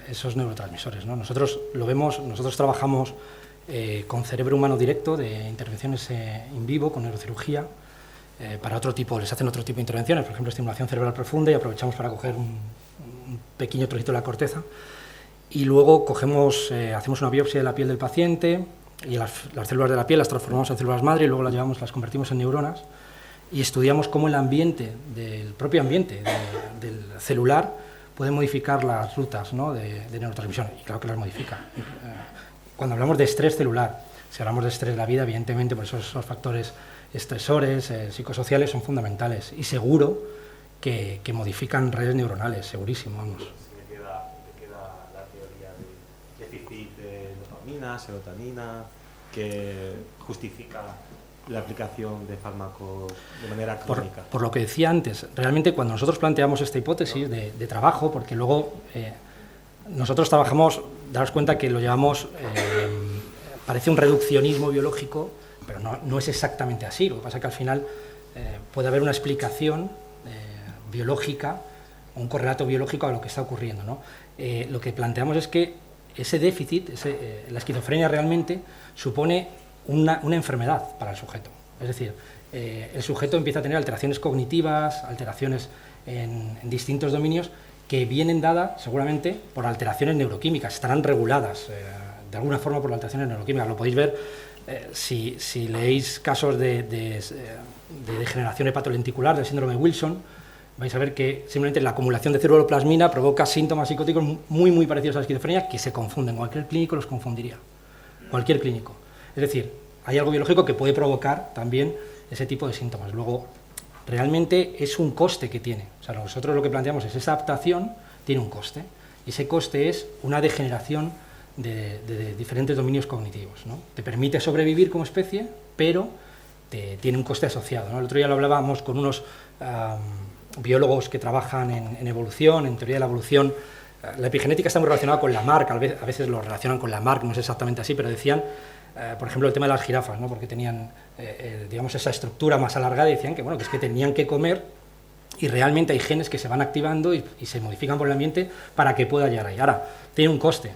esos neurotransmisores, ¿no? Nosotros lo vemos, nosotros trabajamos con cerebro humano directo de intervenciones in vivo, con neurocirugía. Para otro tipo, les hacen otro tipo de intervenciones, por ejemplo, estimulación cerebral profunda, y aprovechamos para coger un pequeño trocito de la corteza y luego hacemos una biopsia de la piel del paciente y las células de la piel las transformamos en células madre y luego las convertimos en neuronas y estudiamos cómo el ambiente, del propio ambiente del celular, puede modificar las rutas, ¿no?, de neurotransmisión, y claro que las modifica. Cuando hablamos de estrés celular, si hablamos de estrés de la vida, evidentemente, por eso esos factores estresores psicosociales son fundamentales y seguro que modifican redes neuronales, segurísimo, vamos. Me queda la teoría de déficit de dopamina, serotonina, que justifica la aplicación de fármacos de manera crónica. Por lo que decía antes, realmente cuando nosotros planteamos esta hipótesis de trabajo, porque luego nosotros trabajamos, daros cuenta que lo llevamos, parece un reduccionismo biológico, pero no es exactamente así. Lo que pasa es que al final puede haber una explicación biológica, un correlato biológico a lo que está ocurriendo, ¿no? Lo que planteamos es que ese déficit, la esquizofrenia realmente supone una enfermedad para el sujeto. Es decir, el sujeto empieza a tener alteraciones cognitivas, alteraciones en distintos dominios que vienen dadas seguramente por alteraciones neuroquímicas, estarán reguladas de alguna forma por alteraciones neuroquímicas. Lo podéis ver si leéis casos de degeneración hepatolenticular del síndrome de Wilson. Vais a ver que simplemente la acumulación de ceruloplasmina provoca síntomas psicóticos muy parecidos a la esquizofrenia que se confunden. Cualquier clínico los confundiría. Cualquier clínico. Es decir, hay algo biológico que puede provocar también ese tipo de síntomas. Luego, realmente es un coste que tiene. O sea, nosotros lo que planteamos es esa adaptación tiene un coste. Y ese coste es una degeneración de diferentes dominios cognitivos, ¿no? Te permite sobrevivir como especie, pero tiene un coste asociado, ¿no? El otro día lo hablábamos con unos biólogos que trabajan en evolución, en teoría de la evolución. La epigenética está muy relacionada con la marca, a veces lo relacionan con la marca, no es exactamente así, pero decían, por ejemplo, el tema de las jirafas, ¿no? Porque tenían, digamos, esa estructura más alargada y decían que, bueno, que es que tenían que comer y realmente hay genes que se van activando y se modifican por el ambiente para que pueda llegar ahí. Ahora, tiene un coste,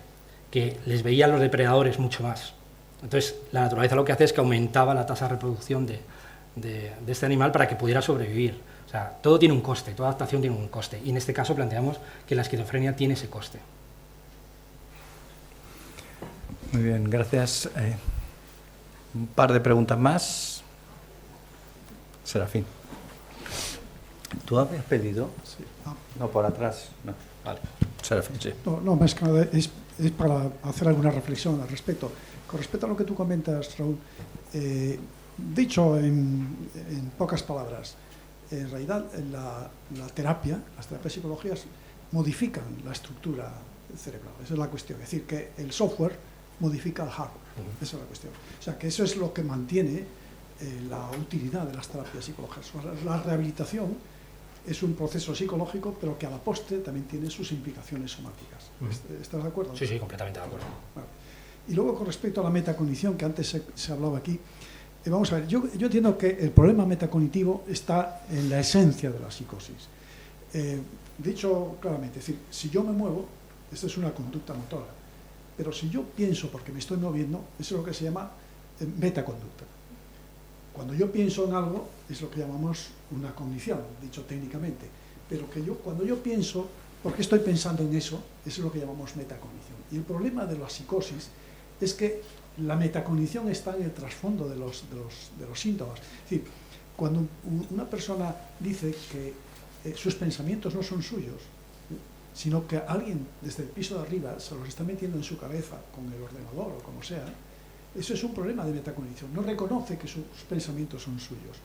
que les veían los depredadores mucho más. Entonces, la naturaleza lo que hace es que aumentaba la tasa de reproducción de este animal para que pudiera sobrevivir. O sea, todo tiene un coste, toda adaptación tiene un coste. Y en este caso planteamos que la esquizofrenia tiene ese coste. Muy bien, gracias. Un par de preguntas más. Serafín. ¿Tú habías pedido? Sí. No, por atrás. No, vale. Serafín, sí. No, más que nada es para hacer alguna reflexión al respecto. Con respecto a lo que tú comentas, Raúl, dicho en pocas palabras, en realidad las terapias psicológicas modifican la estructura cerebral. Esa es la cuestión. Es decir, que el software modifica el hardware. Esa es la cuestión. O sea, que eso es lo que mantiene la utilidad de las terapias psicológicas. La rehabilitación es un proceso psicológico, pero que a la postre también tiene sus implicaciones somáticas. ¿Estás de acuerdo? Sí, completamente de acuerdo. Vale. Y luego, con respecto a la metacognición, que antes se hablaba aquí, vamos a ver, yo entiendo que el problema metacognitivo está en la esencia de la psicosis. Dicho claramente, es decir, si yo me muevo, esta es una conducta motora, pero si yo pienso porque me estoy moviendo, eso es lo que se llama metaconducta. Cuando yo pienso en algo, es lo que llamamos una cognición, dicho técnicamente, pero cuando yo pienso, porque estoy pensando en eso, es lo que llamamos metacognición. Y el problema de la psicosis es que la metacognición está en el trasfondo de los síntomas. Es decir, cuando una persona dice que sus pensamientos no son suyos, sino que alguien desde el piso de arriba se los está metiendo en su cabeza con el ordenador o como sea, eso es un problema de metacognición. No reconoce que sus pensamientos son suyos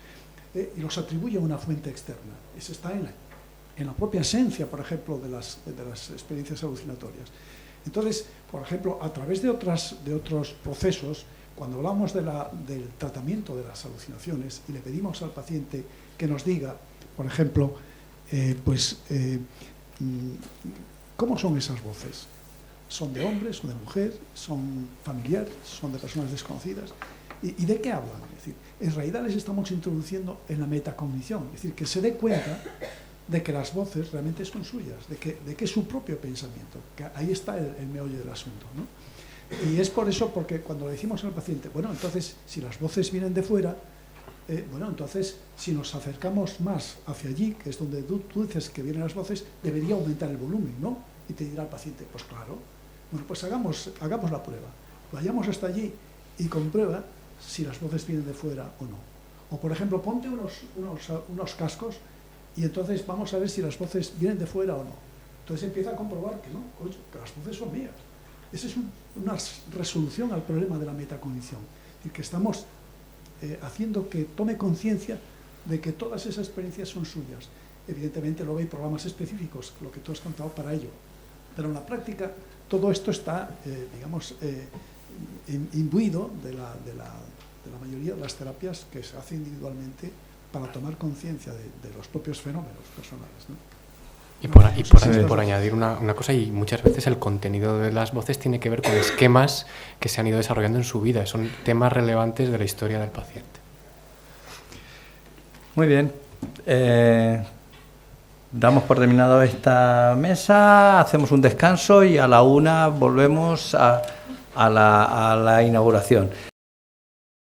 y los atribuye a una fuente externa. Eso está en la propia esencia, por ejemplo, de las experiencias alucinatorias. Entonces, por ejemplo, a través de otros procesos, cuando hablamos del tratamiento de las alucinaciones y le pedimos al paciente que nos diga, por ejemplo, ¿cómo son esas voces? ¿Son de hombres, son de mujer, son familiares, son de personas desconocidas? ¿Y de qué hablan? Es decir, en realidad les estamos introduciendo en la metacognición, es decir, que se dé cuenta de que las voces realmente son suyas, de que es su propio pensamiento, que ahí está el meollo del asunto, ¿no? Y es por eso, porque cuando le decimos al paciente, bueno, entonces, si las voces vienen de fuera, entonces, si nos acercamos más hacia allí, que es donde tú dices que vienen las voces, debería aumentar el volumen, ¿no? Y te dirá el paciente, pues claro, bueno, pues hagamos la prueba, vayamos hasta allí y comprueba si las voces vienen de fuera o no. O, por ejemplo, ponte unos cascos y entonces vamos a ver si las voces vienen de fuera o no. Entonces empieza a comprobar que no, que las voces son mías. Esa es una resolución al problema de la metacognición. Es decir, que estamos haciendo que tome conciencia de que todas esas experiencias son suyas. Evidentemente luego hay programas específicos, lo que tú has contado para ello. Pero en la práctica todo esto está, imbuido de la mayoría de las terapias que se hacen individualmente para tomar conciencia de los propios fenómenos personales, ¿no? Y por añadir una cosa, y muchas veces el contenido de las voces tiene que ver con esquemas que se han ido desarrollando en su vida, son temas relevantes de la historia del paciente. Muy bien. Damos por terminado esta mesa, hacemos un descanso y a la 1 volvemos a la inauguración.